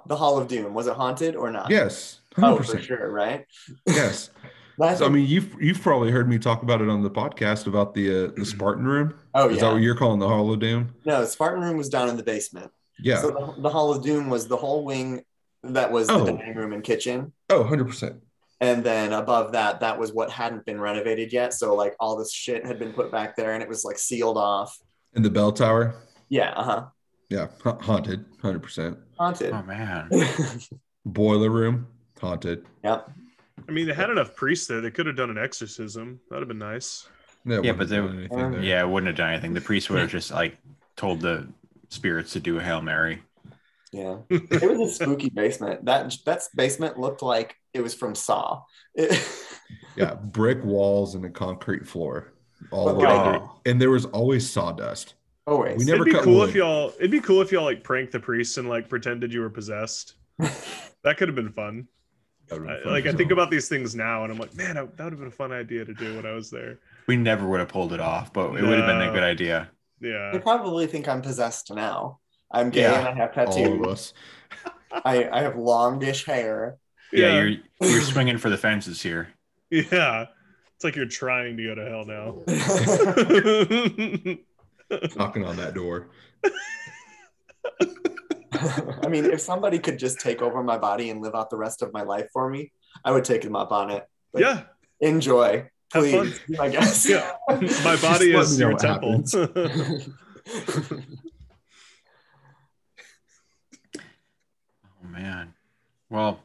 The Hall of Doom, was it haunted or not? Yes, 100%. Oh, for sure, right? Yes. So, I mean, you've probably heard me talk about it on the podcast about the Spartan Room. Oh, yeah. Is that what you're calling the Hall of Doom? No, the Spartan Room was down in the basement. Yeah. So the Hall of Doom was the whole wing that was the dining room and kitchen. Oh, 100%. And then above that, that was what hadn't been renovated yet. So like all this shit had been put back there, and it was like sealed off. And the bell tower? Yeah, Yeah, haunted, 100%. Haunted. Oh, man. Boiler room, haunted. Yep. I mean, they had enough priests there. They could have done an exorcism. That would have been nice. Yeah, but it wouldn't have done anything. The priest would have just like told the spirits to do a Hail Mary. Yeah. It was a spooky basement. That basement looked like it was from Saw. Yeah, brick walls and a concrete floor. All the way. And there was always sawdust. Always. We never it'd be cut cool wood. it'd be cool if y'all like pranked the priests and like pretended you were possessed. That could have been fun. I think about these things now, and I'm like, man, that would have been a fun idea to do when I was there. We never would have pulled it off, but it would have been a good idea. Yeah. They probably think I'm possessed now. I'm gay and I have tattoos. All of us. I have longish hair. Yeah, you're swinging for the fences here. Yeah. It's like you're trying to go to hell now. Knocking on that door. I mean, if somebody could just take over my body and live out the rest of my life for me, I would take them up on it. Like, yeah. Enjoy. Have Please, fun. I guess. Yeah. My body Just let is me know your what temple. happens. Oh man. Well,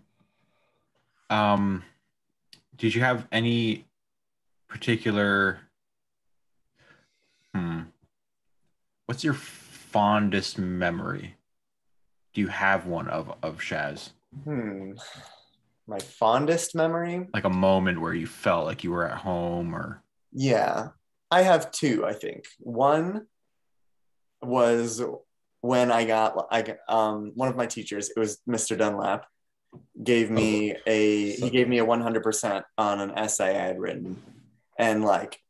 did you have any particular what's your fondest memory? Do you have one of SHAS? My fondest memory? Like a moment where you felt like you were at home or Yeah. I have two, I think. One was when I got one of my teachers, it was Mr. Dunlap, gave me a 100% on an essay I had written. And like,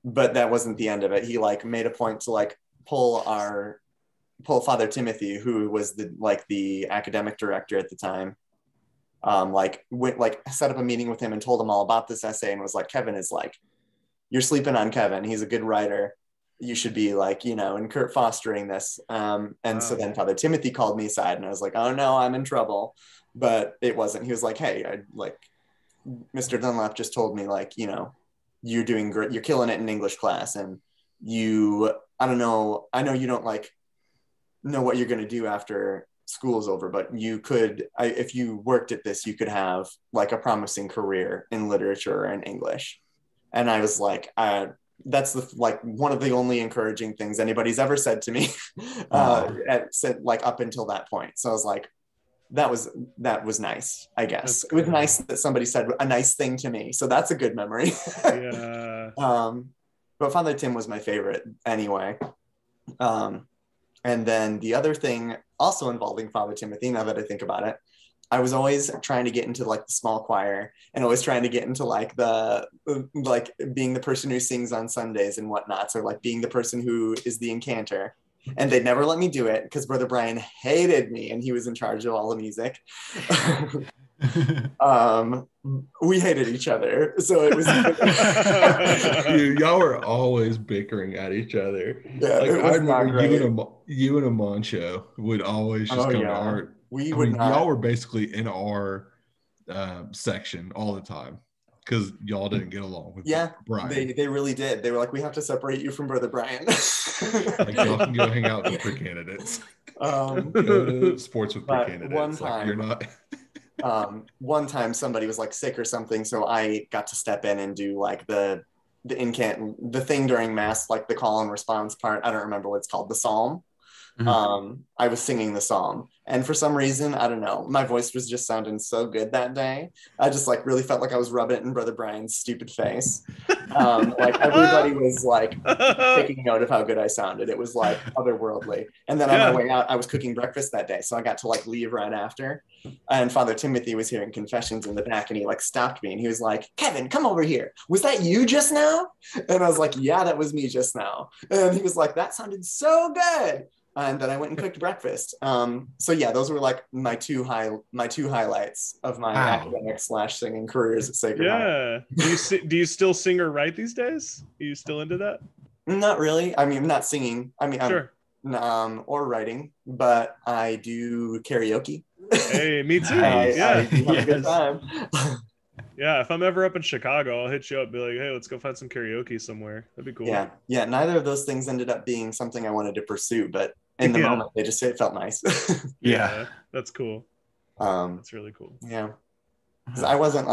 but that wasn't the end of it. He like made a point to like pull Father Timothy, who was the academic director at the time, set up a meeting with him and told him all about this essay and was like, Kevin is like, you're sleeping on Kevin. He's a good writer. You should be like, fostering this. So then Father Timothy called me aside and I was like, oh no, I'm in trouble. But it wasn't. He was like, hey, Mr. Dunlap just told me like, you're doing great. You're killing it in English class. And I know you don't like know what you're going to do after school's over, but you could, if you worked at this, you could have like a promising career in literature and English. And I was like, that's one of the only encouraging things anybody's ever said to me, up until that point. So I was like, that was nice, I guess. It was nice that somebody said a nice thing to me. So that's a good memory. Yeah. But Father Tim was my favorite anyway. And then the other thing also involving Father Timothy, now that I think about it, I was always trying to get into like the small choir and always trying to get into like being the person who sings on Sundays and whatnot. So like being the person who is the incanter. And they'd never let me do it because Brother Brian hated me and he was in charge of all the music. We hated each other. So it was Dude, y'all were always bickering at each other. Yeah, like it I was remember you and Amancho would always just come to our y'all were basically in our section all the time because y'all didn't get along with Brian. They really did. They were like, we have to separate you from Brother Brian. Like y'all can go hang out with the pre-candidates. Go to sports with pre-candidates. One time, you're not. One time somebody was like sick or something, so I got to step in and do like the thing during mass, like the call and response part. I don't remember what it's called, the psalm. Mm-hmm. I was singing the psalm, and for some reason, I don't know, my voice was just sounding so good that day. I just like really felt like I was rubbing it in Brother Brian's stupid face. Like everybody was like taking note of how good I sounded. It was like otherworldly. And then on my way out, I was cooking breakfast that day, so I got to like leave right after. And Father Timothy was hearing confessions in the back, and he like stopped me and he was like, Kevin, come over here. Was that you just now? And I was like, yeah, that was me just now. And he was like, that sounded so good. And then I went and cooked breakfast. So yeah, those were like my two highlights of my academic / singing careers at Sacred Heart. Do you still sing or write these days? Are you still into that? Not really. I mean, I'm not singing. I mean, sure. Or writing, but I do karaoke. Hey, me too. I do have a good time. Yeah, if I'm ever up in Chicago, I'll hit you up and be like, hey, let's go find some karaoke somewhere. That'd be cool. Yeah. Neither of those things ended up being something I wanted to pursue, but in the moment, it felt nice. Yeah, that's cool. That's really cool. Yeah. I wasn't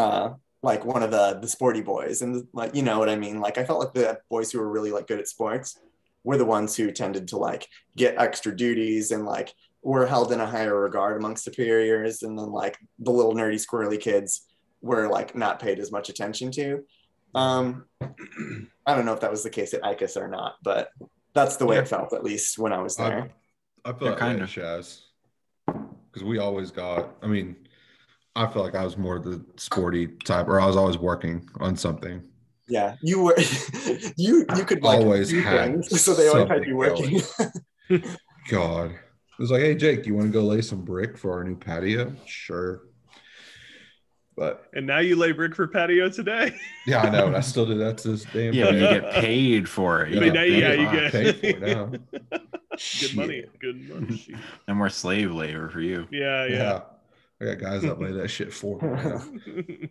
like one of the sporty boys, and like, you know what I mean? Like I felt like the boys who were really like good at sports were the ones who tended to like get extra duties and like were held in a higher regard amongst superiors, and then like the little nerdy squirrely kids were like not paid as much attention to. I don't know if that was the case at ICUS or not, but that's the way it felt, at least when I was there. I feel like kind of SHAS, because we always got, I mean, I feel like I was more the sporty type, or I was always working on something. Yeah, you were. you could like always had things, so they always had you working. God, it was like, hey Jake, you want to go lay some brick for our new patio? Sure. And now you lay brick for patio today. Yeah, I know. And I still do that to this damn. Yeah, you get paid for it. You get paid for it now. Good money. No more slave labor for you. Yeah. I got guys that lay that shit for me, man.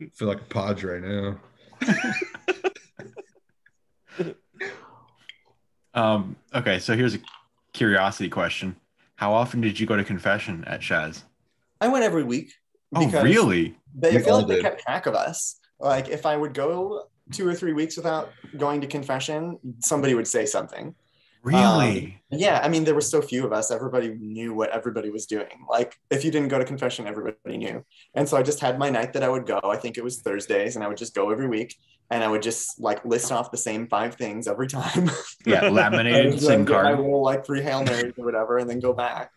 I feel like a Padre now. Okay, so here's a curiosity question. How often did you go to confession at SHAS? I went every week. Oh, really? I feel like they kept track of us. Like if I would go 2 or 3 weeks without going to confession, somebody would say something. Really? Yeah, I mean, there were so few of us. Everybody knew what everybody was doing. Like if you didn't go to confession, everybody knew. And so I just had my night that I would go. I think it was Thursdays, and I would just go every week. And I would just like list off the same 5 things every time. Yeah, laminated SIM get my card. little like 3 Hail Marys or whatever, and then go back.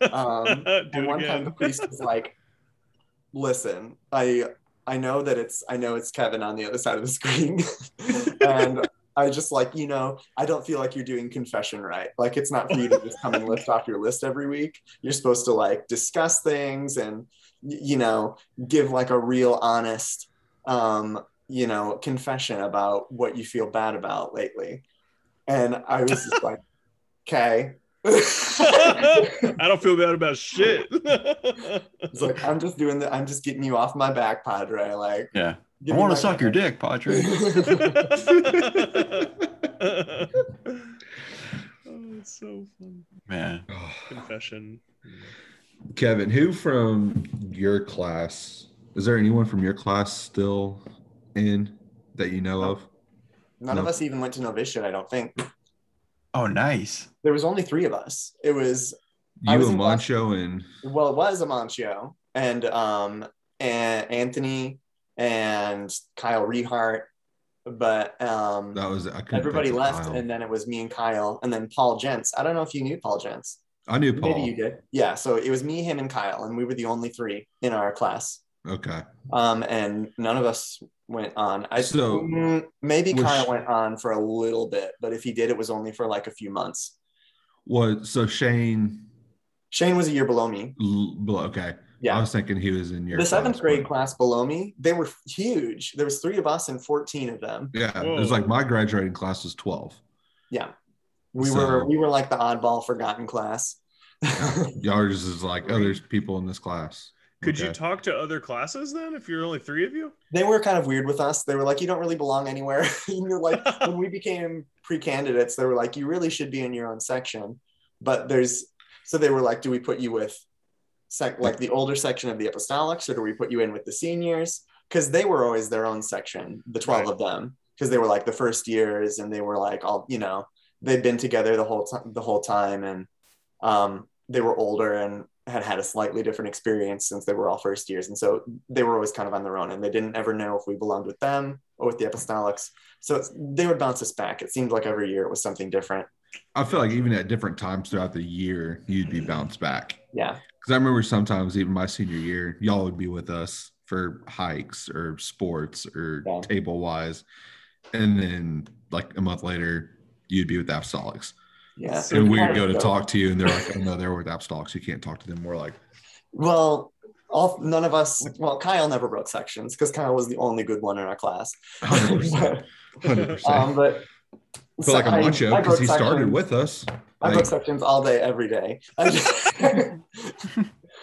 And one time the priest was like, "Listen, I know it's Kevin on the other side of the screen," and I just like, I don't feel like you're doing confession right. Like it's not for you to just come and lift off your list every week. You're supposed to like discuss things and give like a real honest confession about what you feel bad about lately. And I was just like, okay. I don't feel bad about shit. It's like, I'm just getting you off my back, Padre. Like, yeah. I want to suck your dick, Padre. Oh, it's so fun. Man. Confession. Kevin, who from your class, is there anyone from your class still in that you know of? None of us even went to novitiate, I don't think. Oh, nice. There was only 3 of us. It was you and Moncho and it was Amancio and Anthony and Kyle Rehart, but that was everybody left, Kyle. And then it was me and Kyle, and then Paul Gents. I don't know if you knew Paul Gents. I knew Paul. Maybe you did. Yeah, so it was me, him, and Kyle, and we were the only 3 in our class. Okay. And none of us went on. Maybe Kyle went on for a little bit, but if he did, it was only for like a few months. So Shane was a year below me. Okay. Yeah. I was thinking he was in your the 7th grade class below me. They were huge. There was 3 of us and 14 of them. Yeah. Whoa. It was like my graduating class was 12. Yeah. We were like the oddball forgotten class. Yours is like, there's people in this class. Could you talk to other classes then if you're only 3 of you? They were kind of weird with us. They were like, you don't really belong anywhere. Like when we became pre-candidates, they were like, you really should be in your own section. But so they were like, do we put you with like the older section of the Apostolics, or do we put you in with the seniors? Because they were always their own section, the 12 of them, because they were like the first years, and they were like all, they'd been together the whole time, and they were older and had a slightly different experience since they were all first years. And so they were always kind of on their own, and they didn't ever know if we belonged with them or with the Apostolics. So they would bounce us back. It seemed like every year it was something different. I feel like even at different times throughout the year, you'd be bounced back. Yeah. Because I remember sometimes even my senior year, y'all would be with us for hikes or sports or table wise. And then like a month later, you'd be with the Apostolics. Yeah. And we would go to talk to you, and they're like, oh no, they're with Apostolics. You can't talk to them. We're like, well, none of us, Kyle never broke sections because Kyle was the only good one in our class. 100%. 100%. But I feel like a macho because he started with us. I broke sections all day, every day. Well,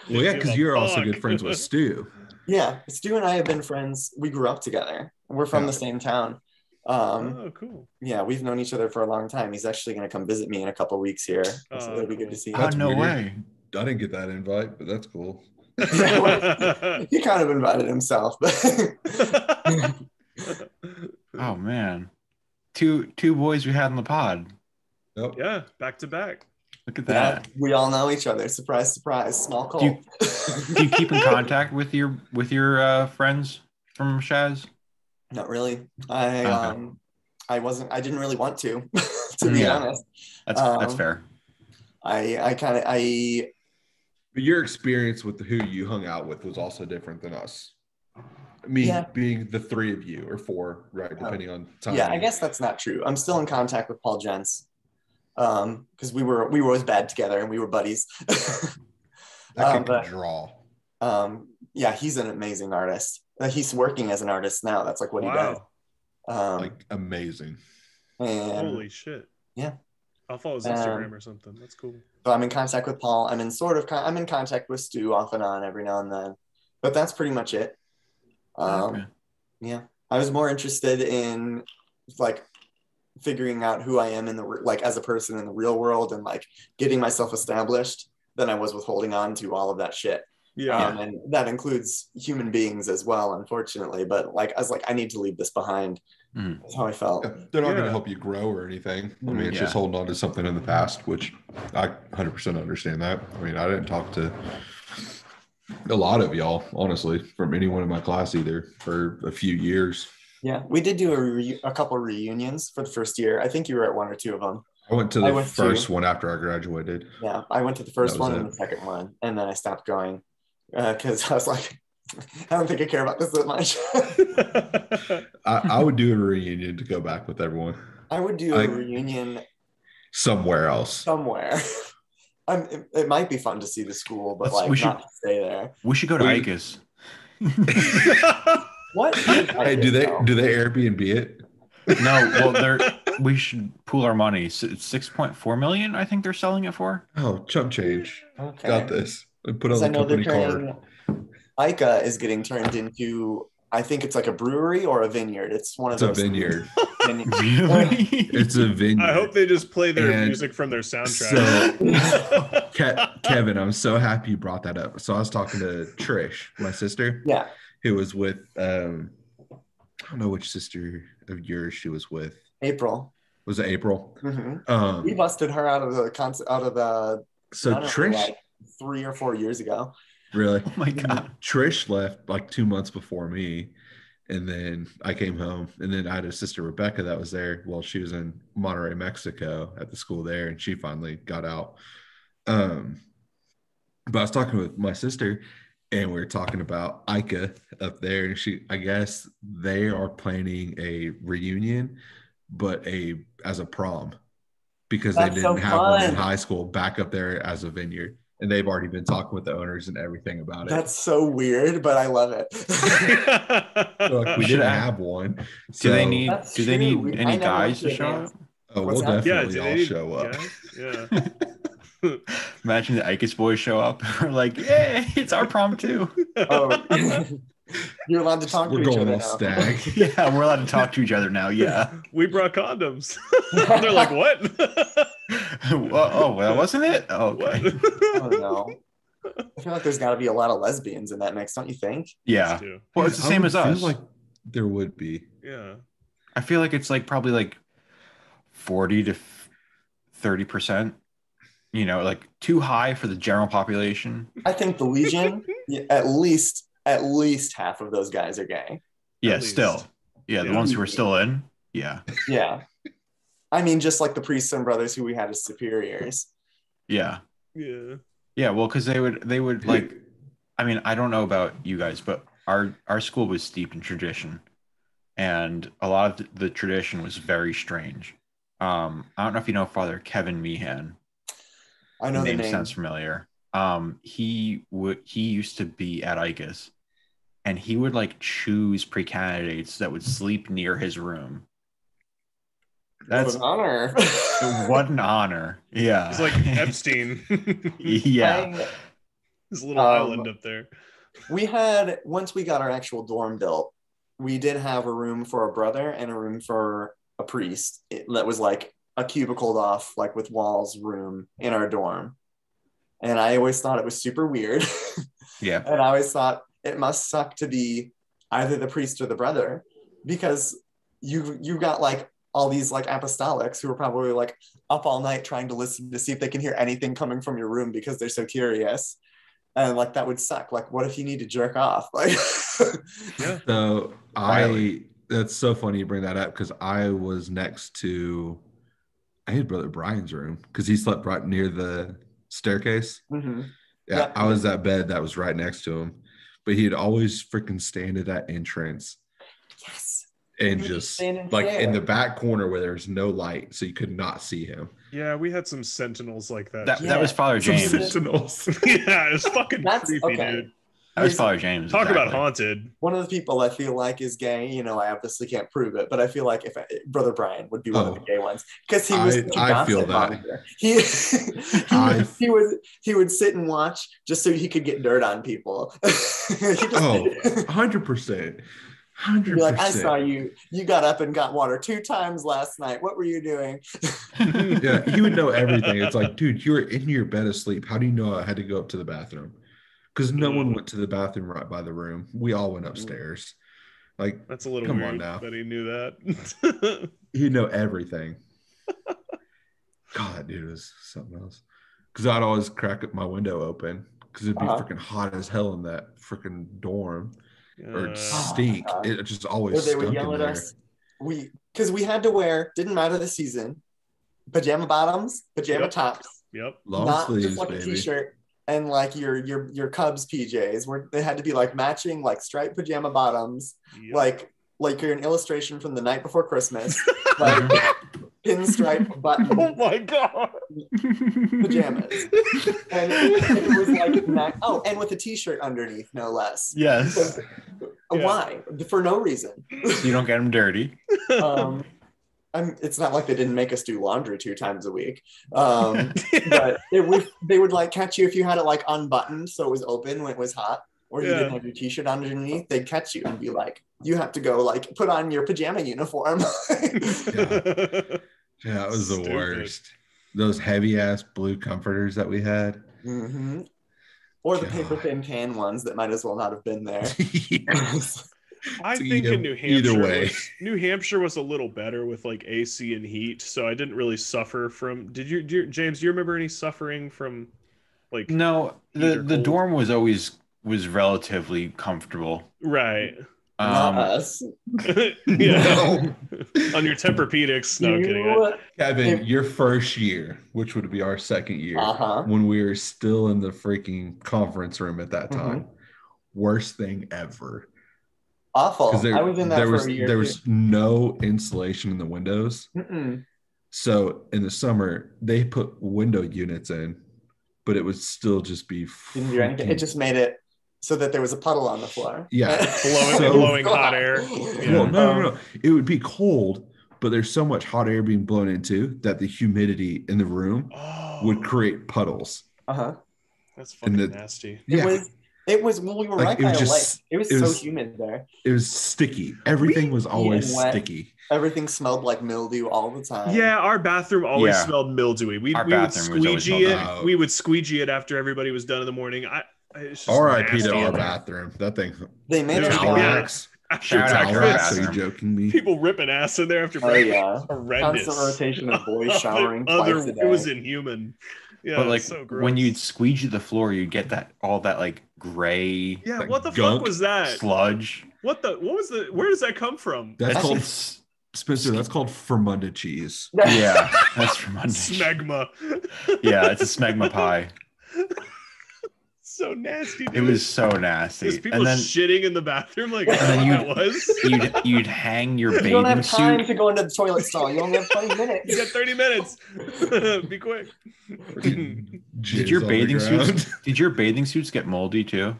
yeah, because you're also good friends with Stu. Yeah, Stu and I have been friends. We grew up together. We're from the same town. Oh, cool. Yeah, we've known each other for a long time. He's actually going to come visit me in a couple of weeks here. So it'll be good to see him. That's no weird. Way. I didn't get that invite, but that's cool. He kind of invited himself. Oh, man. Two boys we had in the pod. Yep. Yeah, back to back. Look at that. We all know each other. Surprise, surprise. Small cult. Do you keep in contact with your friends from SHAS? Not really. I didn't really want to be honest. That's fair. But your experience with who you hung out with was also different than us. Being the 3 of you or 4, right? Depending on time. Yeah, I guess that's not true. I'm still in contact with Paul Gents. Because we were always bad together and we were buddies. That could draw. Yeah, he's an amazing artist. He's working as an artist now. That's like what he does. Like amazing. And, holy shit. Yeah. I'll follow his Instagram or something. That's cool. So I'm in contact with Paul. I'm in contact with Stu off and on every now and then. but that's pretty much it. Okay. Yeah, I was more interested in like figuring out who I am in the like as a person in the real world and like getting myself established than I was with holding on to all of that shit. Yeah. And that includes human beings as well, unfortunately. But like I was like, I need to leave this behind. That's how I felt. They're not going to help you grow or anything. I mean, it's just holding on to something in the past, which I 100% understand that. I mean, I didn't talk to a lot of y'all, honestly, from anyone in my class either for a few years. Yeah, we did do a couple of reunions for the first year. I think you were at one or two of them. I went to the first one after I graduated. Yeah, I went to the first one and the second one, and then I stopped going because I was like, I don't think I care about this that much. I would do a reunion to go back with everyone. I would do a reunion somewhere else. Somewhere. It might be fun to see the school, but like not to stay there. We should go to ICAS. What? Hey, do they Airbnb it? No, well, we should pool our money. So it's 6.4 million, I think they're selling it for. Oh, chump change. Okay. Got this. Put on the company card. ICA is getting turned into, I think it's like a brewery or a vineyard. It's one of those. It's a vineyard. Really? It's a vineyard. I hope they just play their music from their soundtrack. So, Kevin, I'm so happy you brought that up. So I was talking to Trish, my sister. Yeah. Who was with, I don't know which sister of yours she was with. April. Was it April? Mm-hmm. We busted her out of the So Trish, like 3 or 4 years ago. Really? Oh my God. Trish left like 2 months before me. And then I came home. And then I had a sister, Rebecca, that was there. Well, she was in Monterrey, Mexico at the school there. And she finally got out. But I was talking with my sister. And we were talking about ICA up there. And I guess they are planning a reunion, but as a prom. Because they didn't have one in high school back up there as a vineyard. And they've already been talking with the owners and everything about it. That's so weird, but I love it. So like, we didn't have one. Do they need any guys to show up? Oh, we'll definitely all show up. Yeah. Imagine the ICAS boys show up. We're like, yay, it's our prom too. Oh, you're allowed to talk to each other now. Stag. Yeah, we're allowed to talk to each other now. Yeah. We brought condoms. They're like, what? Oh, well, wasn't it? Oh, okay. Oh, no. I feel like there's got to be a lot of lesbians in that mix, don't you think? Yeah. Well, it's the same as us. I feel like there would be. Yeah. I feel like it's like probably like 40 to 30%. You know, like too high for the general population. I think the Legion, at least half of those guys are gay. Yeah, still. Yeah, the ones who are still in. Yeah. Yeah. I mean, just like the priests and brothers who we had as superiors. Yeah. Yeah. Yeah, well, because they would like, I mean, I don't know about you guys, but our school was steeped in tradition. And a lot of the tradition was very strange. I don't know if you know Father Kevin Meehan. I know the name. Sounds familiar. He used to be at ICAS, and he would like choose pre-candidates that would sleep near his room. That's what an honor. What an honor. Yeah. It's like Epstein. Yeah. His little island up there. We had, once we got our actual dorm built, we did have a room for a brother and a room for a priest. That was like a cubicled off, like with walls room in our dorm. And I always thought it was super weird. Yeah. And I always thought it must suck to be either the priest or the brother, because you got like all these like apostolics who are probably like up all night trying to listen to see if they can hear anything coming from your room because they're so curious. And like that would suck. Like, what if you need to jerk off? Like, yeah. So that's so funny you bring that up, because I was next to, I had Brother Brian's room because he slept right near the staircase. Mm-hmm. Yeah, I was that bed that was right next to him, but he'd always freaking stand at that entrance. Yes. And just like in the back corner where there's no light, so you could not see him. Yeah, we had some sentinels like that. That was Father James. Some sentinels. Yeah, it was fucking creepy, dude. I was follow James. Talk exactly. about haunted. One of the people I feel like is gay. You know, I obviously can't prove it, but I feel like Brother Brian would be one of the gay ones because he was such a I feel gossip that. monitor. He would sit and watch just so he could get dirt on people. 100%. 100%. Like, I saw you got up and got water 2 times last night. What were you doing? Yeah, he would know everything. It's like, dude, you were in your bed asleep. How do you know I had to go up to the bathroom? Because no one went to the bathroom right by the room. We all went upstairs. Like, That's a little come weird on now. that he knew that. He'd know everything. God, dude, it was something else. Because I'd always crack up my window open because it'd be freaking hot as hell in that freaking dorm. Or it'd stink. It just always Or they would stunk yell in at there. us. Because we had to wear, didn't matter the season, pajama bottoms, pajama tops. Yep. Long not sleeves, just like baby. a t-shirt and like your Cubs PJs, where they had to be like matching, like striped pajama bottoms, Yep. like you're an illustration from the night before Christmas, like pinstripe button. Oh my god. Pajamas. And it was like and with a t-shirt underneath, no less. Yes. Why? For no reason. So you don't get them dirty. It's not like they didn't make us do laundry 2 times a week. But they would like catch you if you had it like unbuttoned so it was open when it was hot, or you didn't have your t-shirt underneath. They'd catch you and be like, you have to go like put on your pajama uniform. Yeah, it was the worst. Those heavy ass blue comforters that we had. Mm-hmm. Or the paper thin tan ones that might as well not have been there. I think in New Hampshire, either way, New Hampshire was a little better with like AC and heat, so I didn't really suffer from. James? Do you remember any suffering from like? No, the dorm was relatively comfortable. Right. Not us. Yeah. On your Tempur-Pedics. No, I'm kidding. Kevin, your first year, which would be our second year, when we were still in the freaking conference room at that time, worst thing ever. Awful. I was in that for a year. There was no insulation in the windows. So in the summer, they put window units in, but it would still just be. Didn't do anything. It just made it so that there was a puddle on the floor. Yeah. blowing hot air. Yeah. Well, no. It would be cold, but there's so much hot air being blown into that the humidity in the room would create puddles. That's fucking nasty. It was when we were right by a lake. It was so humid there. It was sticky. Everything was always sticky. Everything smelled like mildew all the time. Yeah, our bathroom always smelled mildewy. We would squeegee it. We would squeegee it after everybody was done in the morning. R.I.P. to our bathroom. That thing. They made it Alex. Shout out to our Are bathroom. you joking me? People ripping ass in there after breakfast. Horrendous. Constant rotation of boys showering twice a day. It was inhuman. Yeah, but like so gross. when you'd squeegee the floor, you'd get all that like gray. Yeah, what the fuck was that? Sludge. Where does that come from? That's called Spencer. That's called fermented cheese. Yeah, that's fermented. Smegma. Yeah, it's a smegma pie. So nasty. Dude. It was so nasty. Because people shitting in the bathroom, like I don't know what that was. You'd hang your bathing suit. You don't have time to go into the toilet stall. You only have 20 minutes. You got 30 minutes. Be quick. Did your bathing suits get moldy too?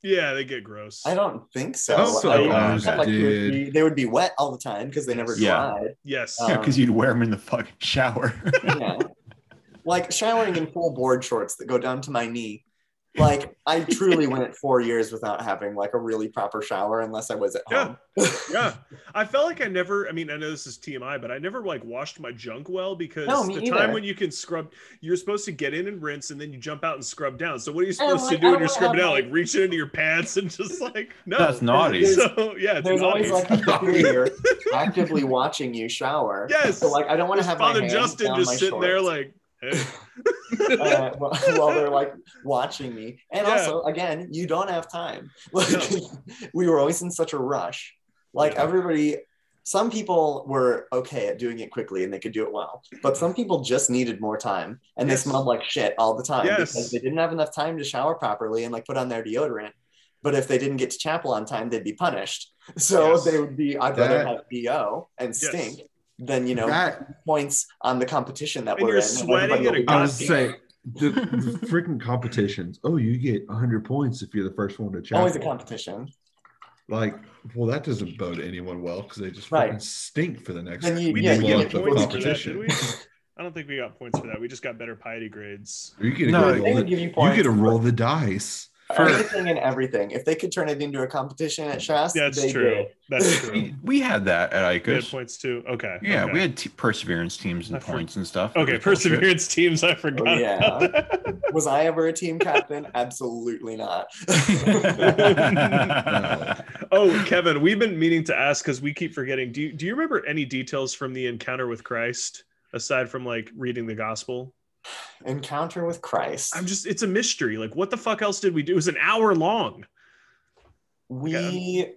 Yeah, they get gross. I don't think so. They would be wet all the time because they never dried. Yes. Yeah, because you'd wear them in the fucking shower. Yeah. Like showering in full board shorts that go down to my knee. Like I truly went 4 years without having like a really proper shower unless I was at home. Yeah. I felt like I know this is TMI, but I never like washed my junk well because time when you can scrub, you're supposed to get in and rinse and then you jump out and scrub down. So what are you supposed to do when you're scrubbing down? Like reach into your pants and just like, no. That's naughty. So yeah, there's always like a superior actively watching you shower. Yes. So like I don't want to have Father my Justin down just my sitting shorts. there like, hey. While they're like watching me, and also again, you don't have time. Like we were always in such a rush. Like everybody, some people were okay at doing it quickly and they could do it well, but some people just needed more time and they smelled like shit all the time because they didn't have enough time to shower properly and like put on their deodorant. But if they didn't get to chapel on time, they'd be punished. So they would be, I'd rather have BO and stink than, points on the competition that we're in. Sweating at a the freaking competitions. Oh, you get 100 points if you're the first one to chapel. Always a competition. Like, well, that doesn't bode anyone well because they just Right. fucking stink for the next Then We Yeah, didn't you get get points for that, competition. did we? I don't think we got points for that. We just got better piety grades. You get to No, go they roll would the, give you you points get to roll the dice. Anything and everything. If they could turn it into a competition at SHAS, That's they true. did. That's true. We had that at We had Icos. points too. Okay. Yeah, okay. we had perseverance teams and points and stuff. It Okay, was bullshit. perseverance teams. I forgot. Oh, yeah. About that. Was I ever a team captain? Absolutely not. No. Oh, Kevin, we've been meaning to ask because we keep forgetting. Do you remember any details from the encounter with Christ aside from like reading the gospel? Encounter with Christ. It's a mystery. Like, what the fuck else did we do? It was an hour long. There'd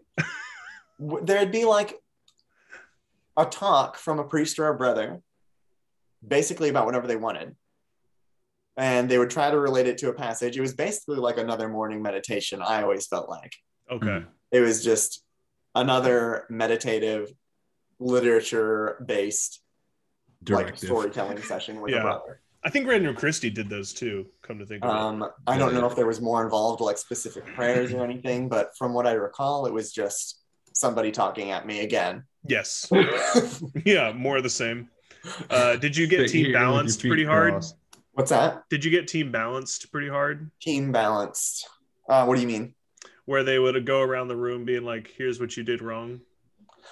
be like a talk from a priest or a brother, basically about whatever they wanted. And they would try to relate it to a passage. It was basically like another morning meditation, I always felt like. Okay. It was just another meditative, literature-based like storytelling session with a brother. I think Random Christie did those too, come to think of it. I don't know if there was more involved, like specific prayers or anything, but from what I recall, it was just somebody talking at me again. Yes. Yeah, more of the same. Did you get team balanced pretty hard? What's that? Did you get team balanced pretty hard? Team balanced. What do you mean? Where they would go around the room being like, here's what you did wrong.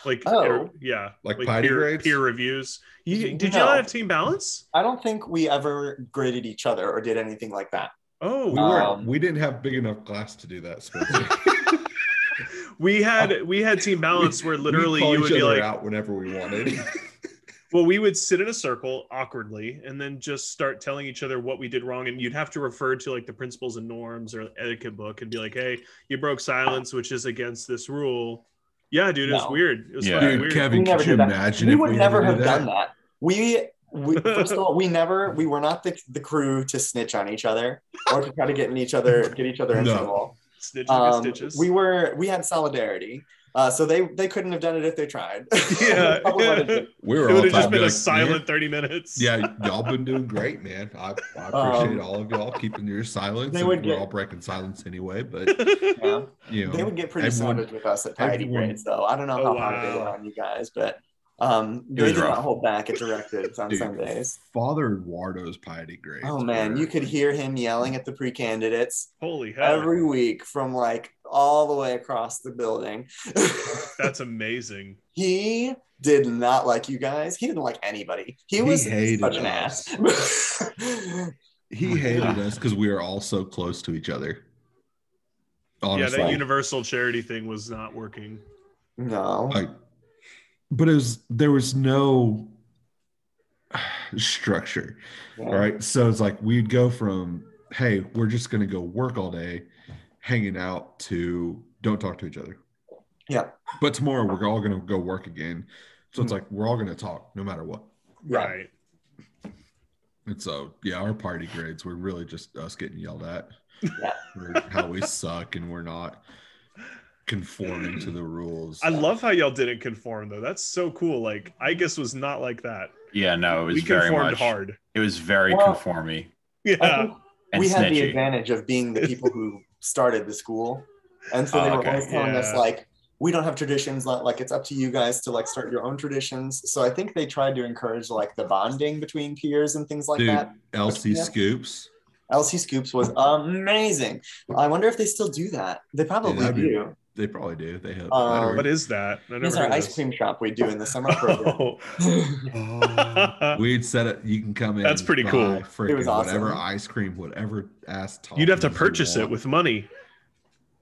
Like, yeah. Like peer reviews. Did you not have team balance? I don't think we ever graded each other or did anything like that. Oh, we didn't have big enough class to do that, Spencer. we had team balance where literally you would be like out whenever we wanted. Well, we would sit in a circle awkwardly and then just start telling each other what we did wrong. And you'd have to refer to like the principles and norms or etiquette book and be like, hey, you broke silence, which is against this rule. Yeah, dude, it was weird. It was fucking weird. Kevin, could you imagine if we would never have done that? We first of all, we were not the crew to snitch on each other or to try to get each other into trouble. Stitches. We had solidarity. So they couldn't have done it if they tried. Yeah. It would have just been a silent 30 minutes. Yeah, y'all been doing great, man. I appreciate all of y'all keeping your silence. We're all breaking silence anyway, but they would get pretty savage with us at piety grades, though. I don't know how hard they were on you guys, but they did not hold back at directives on Sundays. Father Eduardo's piety grades. Oh man, you could hear him yelling at the pre-candidates. Holy hell. Every week from like all the way across the building. That's amazing. He did not like you guys. He didn't like anybody. He was such an ass. He hated us because we were all so close to each other. Honestly. Yeah, that universal charity thing was not working. No. But there was no structure, right? So it's like we'd go from, hey, we're just going to go work all day, hanging out, to don't talk to each other. Yeah. But tomorrow we're all going to go work again. So it's like we're all going to talk no matter what. Right. And so, our party grades were really just us getting yelled at. Yeah. For how we suck and we're not conforming to the rules. I love how y'all didn't conform though. That's so cool. Like IGUS was not like that. Yeah, no, it was we very conformed much hard. It was very conformy. Yeah. We had the advantage of being the people who started the school. And so they were always telling us like, we don't have traditions, like it's up to you guys to like start your own traditions. So I think they tried to encourage like the bonding between peers and things like that. LC Scoops. LC Scoops was amazing. I wonder if they still do that. They probably do. They probably do. They have. What is that? It's our ice cream shop we do in the summer program. We'd set it. You can come in. That's pretty cool. It was awesome. Whatever ice cream, whatever ass toppings. You'd have to purchase it with money.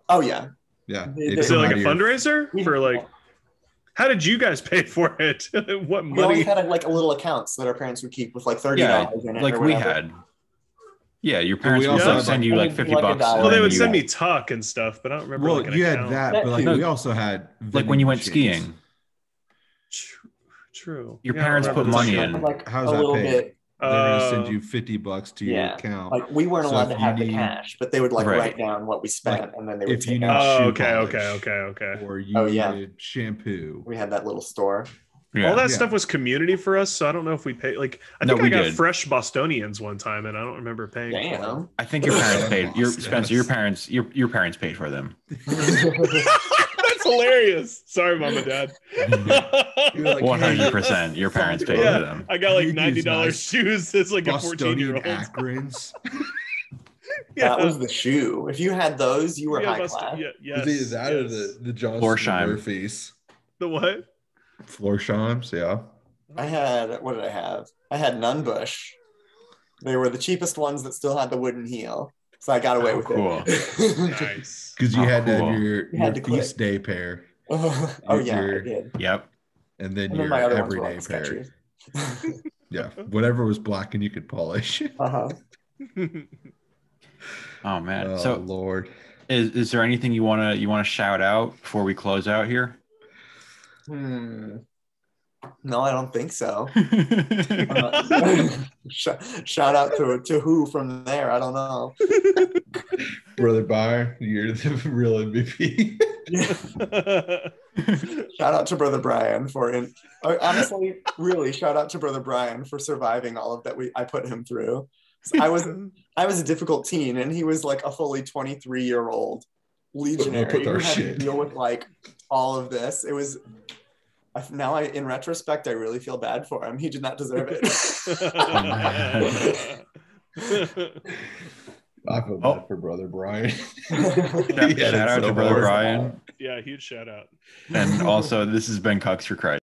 Oh yeah. Yeah. Is it like a fundraiser for like? How did you guys pay for it? What money? We always had like a little accounts that our parents would keep with like $30 in it. Like we had. Yeah, your parents would send you like $50. Well, they would send me tuck and stuff, but I don't remember. Well, you had that, but like we also had like when you went skiing. True. Your parents put money in. Like how's a that little paid? bit. They're gonna send you $50 to your account. Like we weren't allowed to have the cash, but they would like write down what we spent, and then they would take out. Okay. Or you needed shampoo. We had that little store. Yeah. All that stuff was community for us, so I don't know if we paid. Like, I think I got fresh Bostonians one time, and I don't remember paying. Damn. I think your parents paid. Spencer, your parents paid for them. That's hilarious. Sorry, mom and dad. 100%. Your parents paid for them. I got like $90 shoes. It's like Bostonian a 14-year-old. Aprons. That was the shoe. If you had those, you were high class. Yes, Is that or the Johnson Murphys? The what? Florsheim's, yeah. What did I have? I had Nunbush. They were the cheapest ones that still had the wooden heel. So I got away with it. Nice. Because you had to have your feast day pair. I did. Yep. And then your everyday pair. Yeah. Whatever was black and you could polish. Uh-huh. Oh man. Oh, so Lord. Is there anything you wanna shout out before we close out here? No, I don't think so. Shout out to who from there? I don't know. Brother Byron, you're the real MVP. Shout out to Brother Brian honestly, really shout out to Brother Brian for surviving all of that I put him through. I was a difficult teen, and he was like a fully 23-year-old legionary who had to deal with like all of this. It was. Now, in retrospect, I really feel bad for him. He did not deserve it. I feel bad for Brother Brian. Shout out to Brother Brian. Yeah, huge shout out. And also, this has been Cucks for Christ.